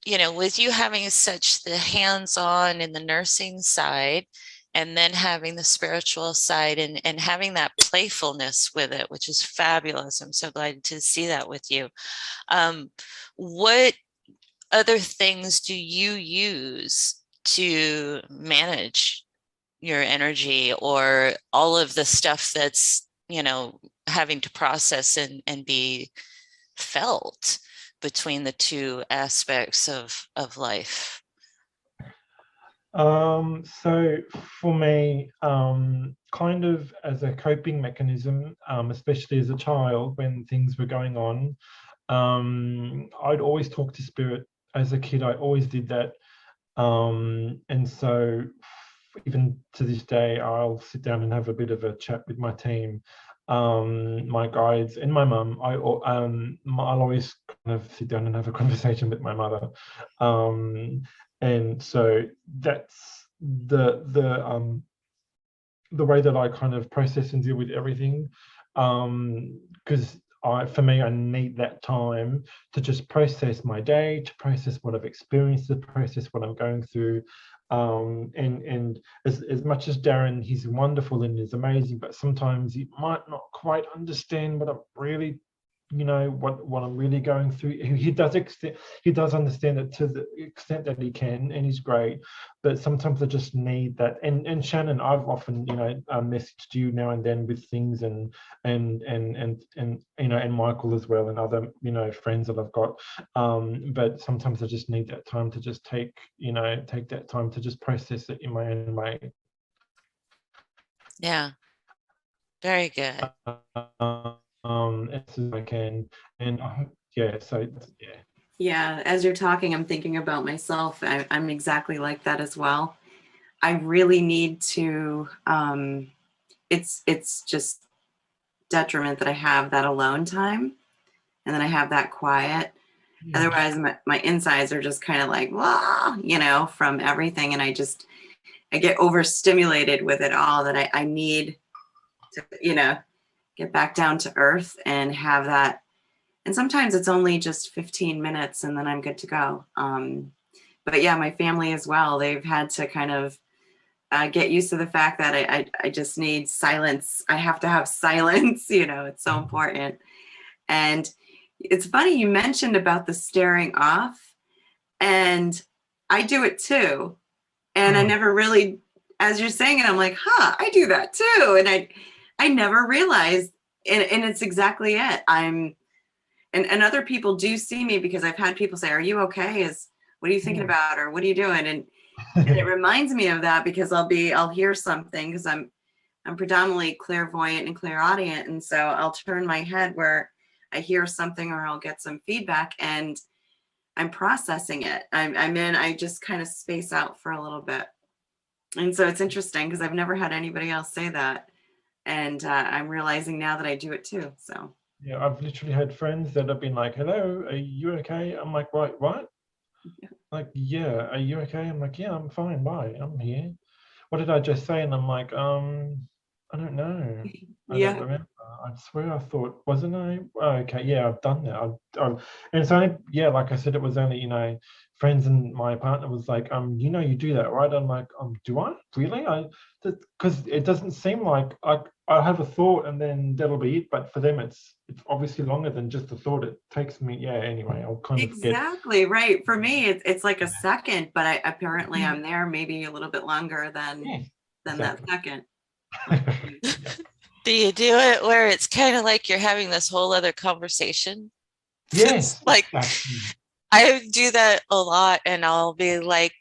you know, with you having such the hands-on in the nursing side, and then having the spiritual side, and having that playfulness with it, which is fabulous. I'm so glad to see that with you. What other things do you use to manage your energy, or all of the stuff that's, you know, having to process and be felt between the two aspects of life? So for me, kind of as a coping mechanism, especially as a child when things were going on, I'd always talk to spirit. As a kid, I always did that. And so even to this day, I'll sit down and have a bit of a chat with my team, my guides and my mum. I'll always kind of sit down and have a conversation with my mother. And so that's the way that I kind of process and deal with everything. Because for me, I need that time to just process my day, to process what I've experienced, to process what I'm going through. And as much as Darren, he's wonderful and is amazing, but sometimes he might not quite understand what I'm really, what I'm really going through. He does understand it to the extent that he can, and he's great. But sometimes I just need that. And Shannon, I've often, messaged you now and then with things, and Michael as well, and other, friends that I've got. But sometimes I just need that time to just take that time to just process it in my own way. Yeah, very good. As soon as I can, and so yeah. Yeah, as you're talking, I'm thinking about myself. I'm exactly like that as well. I really need to, it's just detriment that I have that alone time, and then I have that quiet. Otherwise, my insides are just kind of like, blah, from everything. And I get overstimulated with it all, that I need to, get back down to earth and have that. And sometimes it's only just 15 minutes and then I'm good to go. But yeah, my family as well, they've had to kind of get used to the fact that I just need silence. I have to have silence, it's so important. And it's funny you mentioned about the staring off, and I do it too. And I never really, as you're saying it, I'm like, I do that too. And I never realized, and it's exactly it. And other people do see me, because I've had people say, are you okay? What are you thinking about? Or what are you doing? And it reminds me of that, because I'll hear something, because I'm predominantly clairvoyant and clairaudient. And so I'll turn my head where I hear something, or I'll get some feedback, and I'm processing it. I just kind of space out for a little bit. And so it's interesting, because I've never had anybody else say that. And I'm realizing now that I do it too. So yeah, I've literally had friends that have been like, hello, are you okay? I'm like, what? Yeah. Like, yeah, are you okay? I'm like, yeah, I'm fine, bye, I'm here. What did I just say? And I'm like, I don't know. I don't remember. I swear I thought, wasn't I? Oh, okay, yeah, I've done that. And it's only, like I said, it was only, friends, and my partner was like, you do that, right? I'm like, do I really? Because it doesn't seem like I have a thought and then that'll be it. But for them, it's obviously longer than just a thought. It takes me, anyway, I'll kind of get. Exactly, right. For me, it's like a second, but apparently I'm there maybe a little bit longer than that second. Do you do it where it's kind of like you're having this whole other conversation? Yes. Like, I do that a lot, and I'll be like,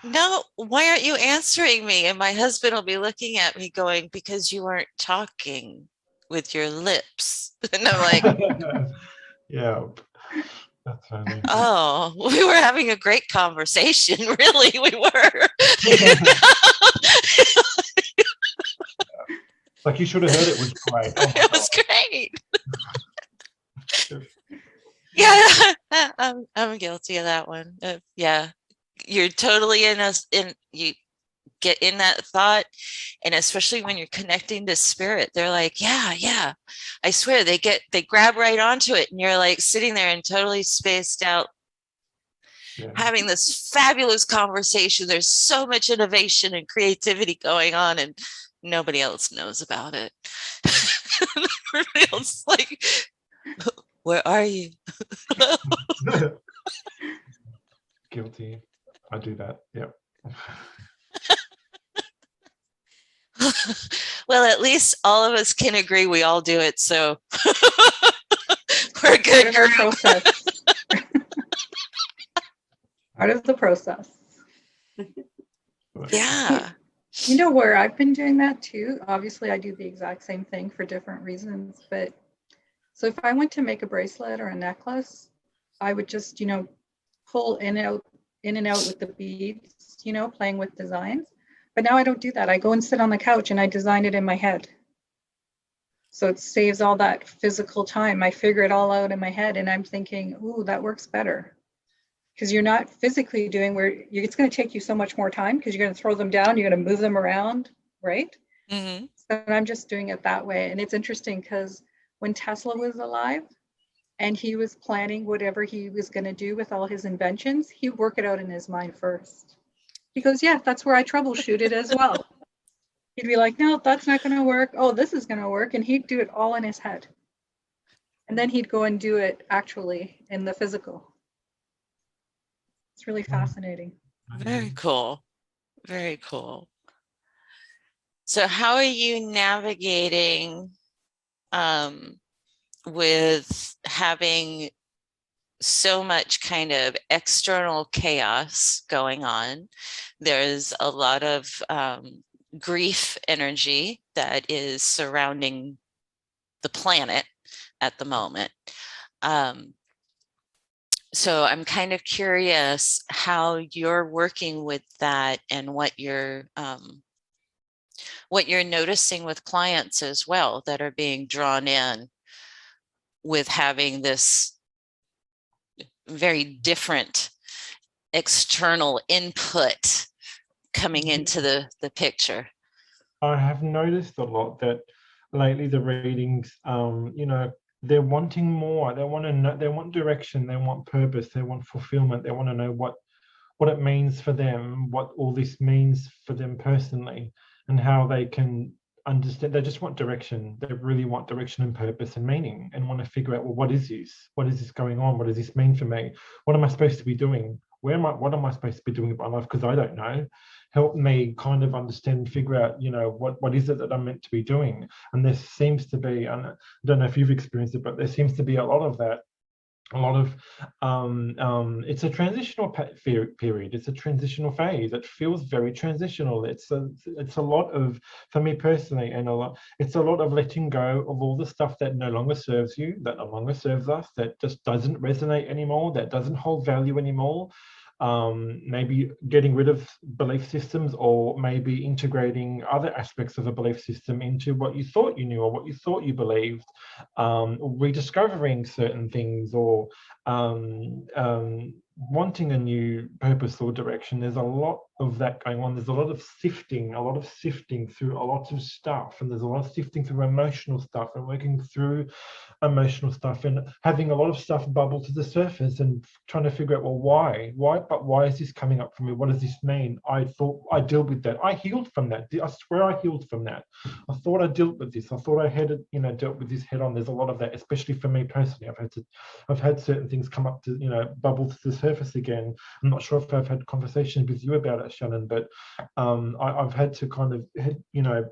no, why aren't you answering me? And my husband will be looking at me going, because you aren't talking with your lips. And I'm like, yeah. That's funny. Oh, we were having a great conversation. Really, we were. Like, you should have heard it was great. Oh, it was great. Yeah, I'm guilty of that one. Yeah, you're totally you get in that thought, and especially when you're connecting to spirit, they're like, yeah, I swear, they grab right onto it, and you're like sitting there and totally spaced out, having this fabulous conversation. There's so much innovation and creativity going on, and nobody else knows about it. Everybody else is like, where are you? Guilty. I do that. Yep. Well, at least all of us can agree we all do it, so we're a good group. Part of the process. Yeah. You know where I've been doing that too? Obviously, I do the exact same thing for different reasons. But so if I went to make a bracelet or a necklace, I would just, pull in and out with the beads, playing with designs. But now I don't do that. I go and sit on the couch and I design it in my head. So it saves all that physical time. I figure it all out in my head and I'm thinking, ooh, that works better. Because you're not physically doing it's going to take you so much more time because you're going to throw them down, you're going to move them around, right? Mm-hmm. So I'm just doing it that way. And it's interesting because when Tesla was alive and he was planning whatever he was going to do with all his inventions, he'd work it out in his mind first. He goes, yeah, that's where I troubleshoot it as well. He'd be like, no, that's not going to work. Oh, this is going to work. And he'd do it all in his head. And then he'd go and do it actually in the physical. It's really fascinating. Very cool. Very cool. So how are you navigating with having so much kind of external chaos going on? There's a lot of grief energy that is surrounding the planet at the moment. So I'm kind of curious how you're working with that and what you're noticing with clients as well that are being drawn in with having this very different external input coming into the picture. I have noticed a lot that lately the readings, they're wanting more. They want to know, they want direction, they want purpose, they want fulfillment, they want to know what it means for them, what all this means for them personally, and how they can understand. They just want direction. They really want direction and purpose and meaning, and want to figure out, well, what is this? What is this going on? What does this mean for me? What am I supposed to be doing? What am I supposed to be doing with my life? Because I don't know. Help me kind of understand, figure out, what is it that I'm meant to be doing? And there seems to be, and I don't know if you've experienced it, but there seems to be a lot of that. A lot of it's a transitional period. It's a transitional phase. It feels very transitional. It's a lot of, for me personally, and it's a lot of letting go of all the stuff that no longer serves you, that no longer serves us, that just doesn't resonate anymore, that doesn't hold value anymore. Maybe getting rid of belief systems, or maybe integrating other aspects of a belief system into what you thought you knew or what you thought you believed, rediscovering certain things, or wanting a new purpose or direction. There's a lot of that going on. There's a lot of sifting through a lot of stuff, and there's a lot of sifting through emotional stuff and working through emotional stuff, and having a lot of stuff bubble to the surface and trying to figure out, well, why is this coming up for me? What does this mean? I thought I dealt with that. I healed from that. I swear I healed from that. I thought I dealt with this. I thought I had it, dealt with this head on. There's a lot of that, especially for me personally. I've had certain things come up to, bubble to the surface again. I'm not sure if I've had conversations with you about it, Shannon, but I've had to kind of,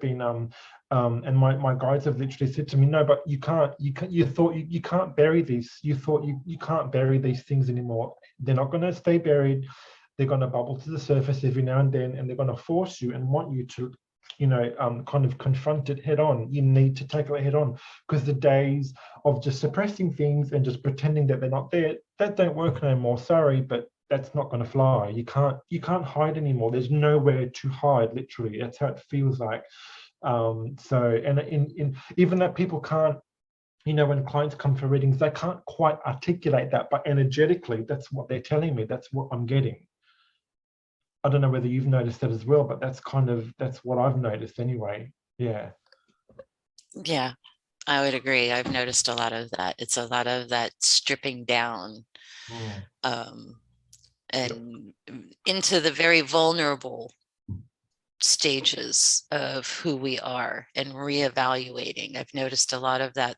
been and my guides have literally said to me, no, but you can't bury these. You thought you can't bury these things anymore. They're not going to stay buried. They're going to bubble to the surface every now and then, and they're going to force you and want you to, kind of confront it head on. You need to take it head on, because the days of just suppressing things and just pretending that they're not there, that don't work no more. Sorry, but that's not going to fly. You can't hide anymore. There's nowhere to hide. Literally, that's how it feels like. So, and in even that people can't, when clients come for readings, they can't quite articulate that, but energetically, that's what they're telling me. That's what I'm getting. I don't know whether you've noticed that as well, but that's what I've noticed anyway. Yeah. Yeah, I would agree. I've noticed a lot of that. It's a lot of that stripping down, and into the very vulnerable stages of who we are and reevaluating. I've noticed a lot of that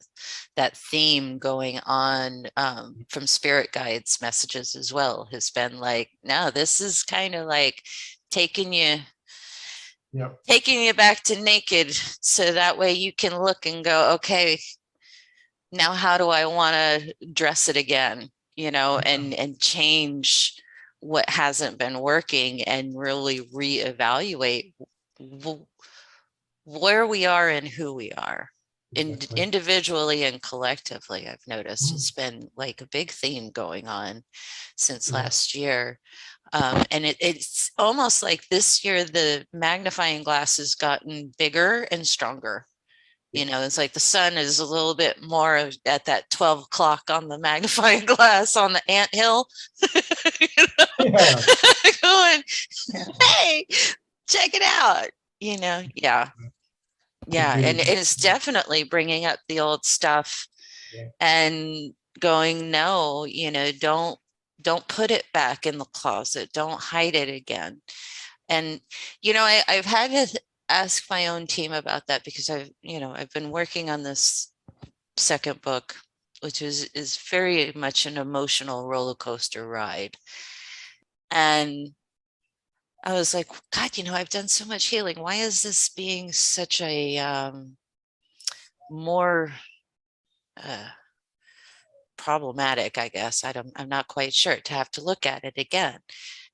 theme going on from spirit guides messages as well, has been like, no, this is kind of like taking you back to naked, so that way you can look and go, okay, now how do I want to dress it again, and change what hasn't been working and really reevaluate where we are and who we are. Exactly. Individually and collectively. I've noticed Mm. it's been like a big theme going on since Yeah. last year. And it's almost like this year, the magnifying glass has gotten bigger and stronger. You know, it's like the sun is a little bit more at that 12 o'clock on the magnifying glass on the anthill. Yeah. Going, Yeah. hey, check it out. You know, yeah. Yeah. really And it's definitely bringing up the old stuff Yeah. and going, no, you know, don't put it back in the closet. Don't hide it again. And, you know, I've had to ask my own team about that because I've been working on this second book, which is very much an emotional roller coaster ride. And I was like, God, you know, I've done so much healing. Why is this being such a more problematic, I guess. I'm not quite sure, to have to look at it again.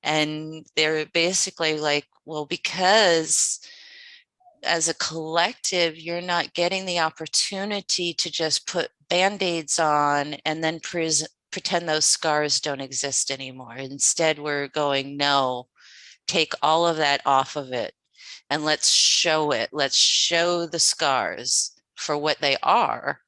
And they're basically like, well, because as a collective, you're not getting the opportunity to just put band-aids on and then pretend those scars don't exist anymore. Instead, we're going, no, take all of that off of it and let's show it. Let's show the scars for what they are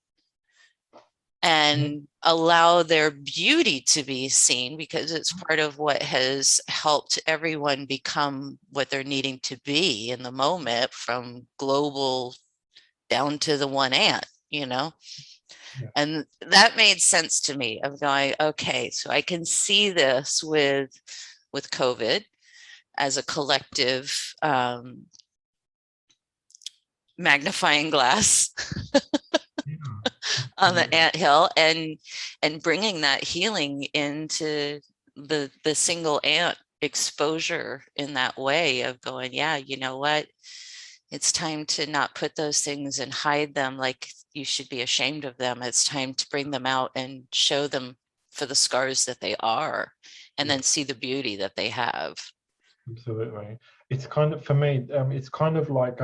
and allow their beauty to be seen, because it's part of what has helped everyone become what they're needing to be in the moment, from global down to the one ant, you know. Yeah. And that made sense to me, of going, okay, so I can see this with COVID as a collective magnifying glass on the anthill, and bringing that healing into the single ant exposure in that way of going, yeah, you know what, it's time to not put those things and hide them like you should be ashamed of them. It's time to bring them out and show them for the scars that they are, and then see the beauty that they have. Absolutely. It's kind of, for me, it's kind of like,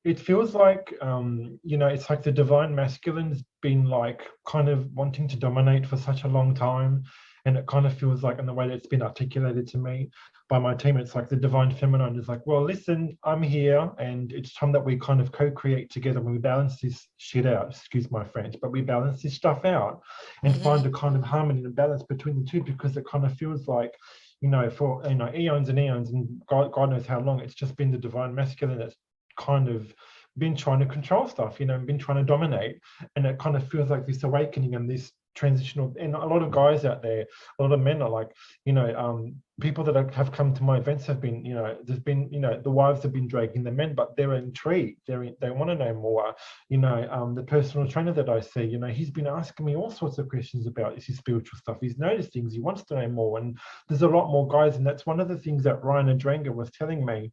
it feels like, you know, it's like the divine masculine's been like kind of wanting to dominate for such a long time. And it kind of feels like, in the way that it's been articulated to me by my team, it's like the divine feminine is like, well, listen, I'm here, and it's time that we kind of co-create together when we balance this shit out, excuse my French, but we balance this stuff out and find a kind of harmony and balance between the two, because it kind of feels like, you know, for, you know, eons and eons, and God knows how long, it's just been the divine masculine that's kind of been trying to control stuff, you know, and been trying to dominate. And it kind of feels like this awakening and this transitional, and a lot of guys out there, a lot of men are like, you know, people that have come to my events have been, you know, there's been, you know, the wives have been dragging the men, but they're intrigued, they want to know more. You know, the personal trainer that I see, you know, he's been asking me all sorts of questions about his spiritual stuff. He's noticed things, he wants to know more, and there's a lot more guys. And that's one of the things that Ryan Adrenga was telling me.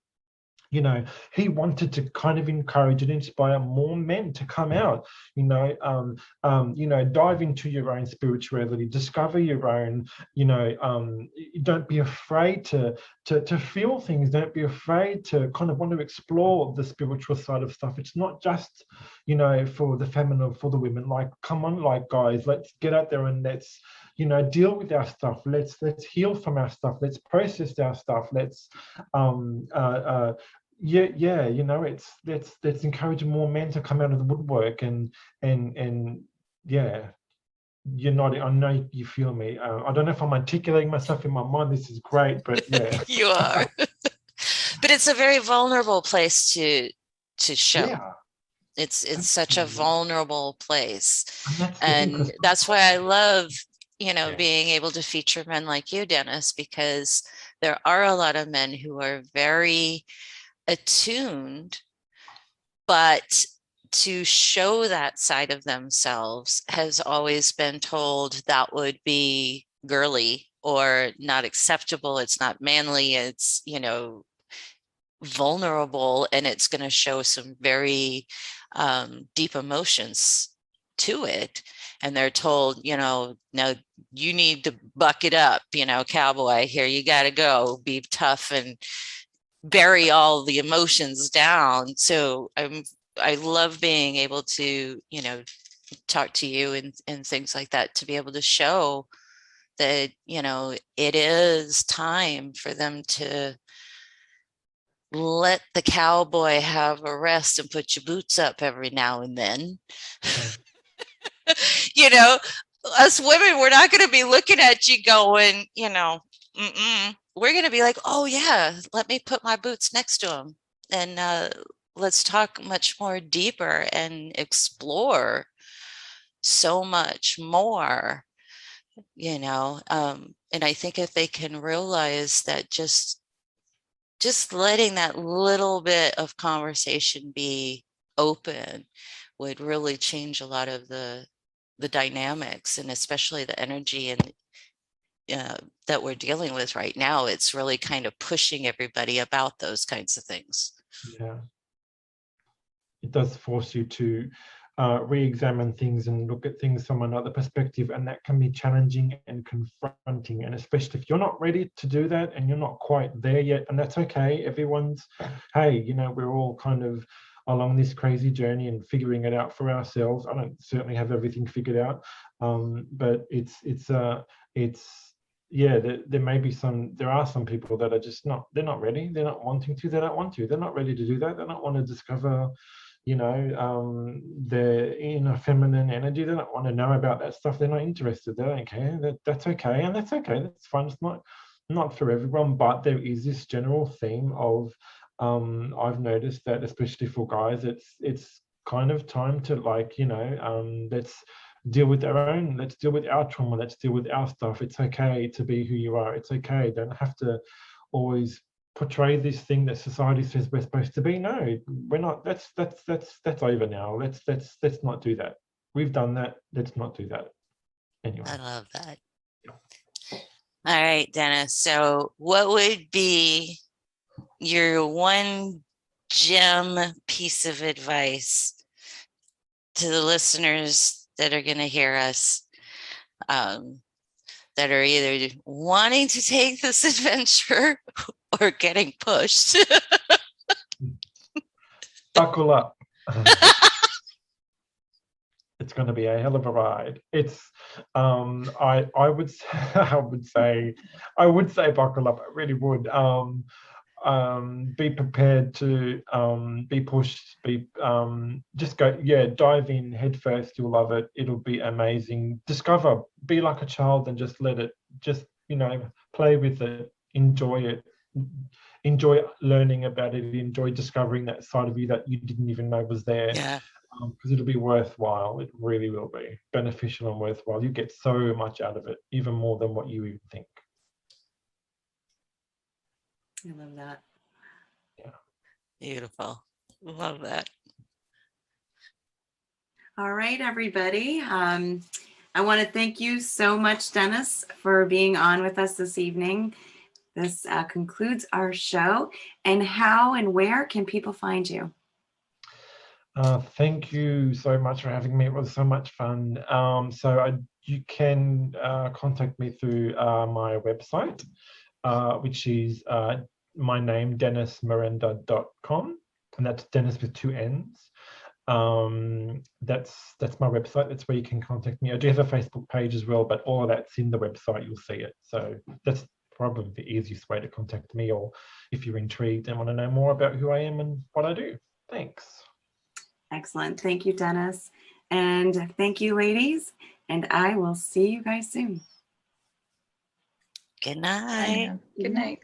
You know, he wanted to kind of encourage and inspire more men to come out, you know, dive into your own spirituality, discover your own, you know, don't be afraid to feel things. Don't be afraid to kind of want to explore the spiritual side of stuff. It's not just, you know, for the feminine, for the women. Like, come on, like, guys, let's get out there and let's, you know, deal with our stuff. Let's heal from our stuff. Let's process our stuff. Let's yeah, you know, it's let's encourage more men to come out of the woodwork, and yeah, you're nodding. I know you feel me. I don't know if I'm articulating myself in my mind. This is great, but yeah. You are. But it's a very vulnerable place to show. Yeah. It's such a vulnerable place, And that's why I love, you know, being able to feature men like you, Dennis, because there are a lot of men who are very attuned, but to show that side of themselves has always been told that would be girly or not acceptable. It's not manly. It's, you know, vulnerable, and it's going to show some very deep emotions to it, and they're told, you know, no, you need to buck it up, you know, cowboy, here you got to go, be tough and bury all the emotions down. So I love being able to, you know, talk to you and things like that, to be able to show that, you know, it is time for them to let the cowboy have a rest and put your boots up every now and then. You know, us women, we're not going to be looking at you going, you know, we're going to be like, oh yeah, let me put my boots next to him, and let's talk much more deeper and explore so much more, you know. And I think if they can realize that just letting that little bit of conversation be open would really change a lot of the dynamics, and especially the energy and that we're dealing with right now. It's really kind of pushing everybody about those kinds of things. Yeah, it does force you to re-examine things and look at things from another perspective, and that can be challenging and confronting, and especially if you're not ready to do that and you're not quite there yet, and that's okay. Everyone's, hey, you know, we're all kind of along this crazy journey and figuring it out for ourselves. I don't certainly have everything figured out, but it's yeah, there are some people that are just they're not ready, they're not wanting to, they don't want to, they're not ready to do that, they don't want to discover, you know, their inner feminine energy. They don't want to know about that stuff. They're not interested. They don't care. That's okay, and that's okay. That's fine. It's not for everyone, but there is this general theme of I've noticed that, especially for guys, it's kind of time to, like, you know, let's deal with let's deal with our trauma, let's deal with our stuff. It's okay to be who you are. It's okay. You don't have to always portray this thing that society says we're supposed to be. No, we're not. That's over now. Let's not do that. We've done that. Let's not do that. Anyway. I love that. All right, Dennis. So what would be your one gem piece of advice to the listeners that are going to hear us, that are either wanting to take this adventure or getting pushed? Buckle up. It's going to be a hell of a ride. It's I would say buckle up. I really would. Be prepared to be pushed, just go, dive in head first. You'll love it. It'll be amazing. Discover, be like a child and just let it, you know, play with it, enjoy it, enjoy learning about it, enjoy discovering that side of you that you didn't even know was there. Yeah. Because it'll be worthwhile. It really will be beneficial and worthwhile. You get so much out of it, even more than what you even think. I love that. Yeah. Beautiful. Love that. All right, everybody. I want to thank you so much, Dennis, for being on with us this evening. This concludes our show. And how and where can people find you? Thank you so much for having me. It was so much fun. You can contact me through my website, which is my name, dennismerenda.com, and that's Dennis with 2 N's. That's my website. That's where you can contact me. I do have a Facebook page as well, but all of that's in the website. You'll see it. So that's probably the easiest way to contact me, or if you're intrigued and want to know more about who I am and what I do. Thanks. Excellent. Thank you, Dennis. And thank you, ladies. And I will see you guys soon. Good night. Good night.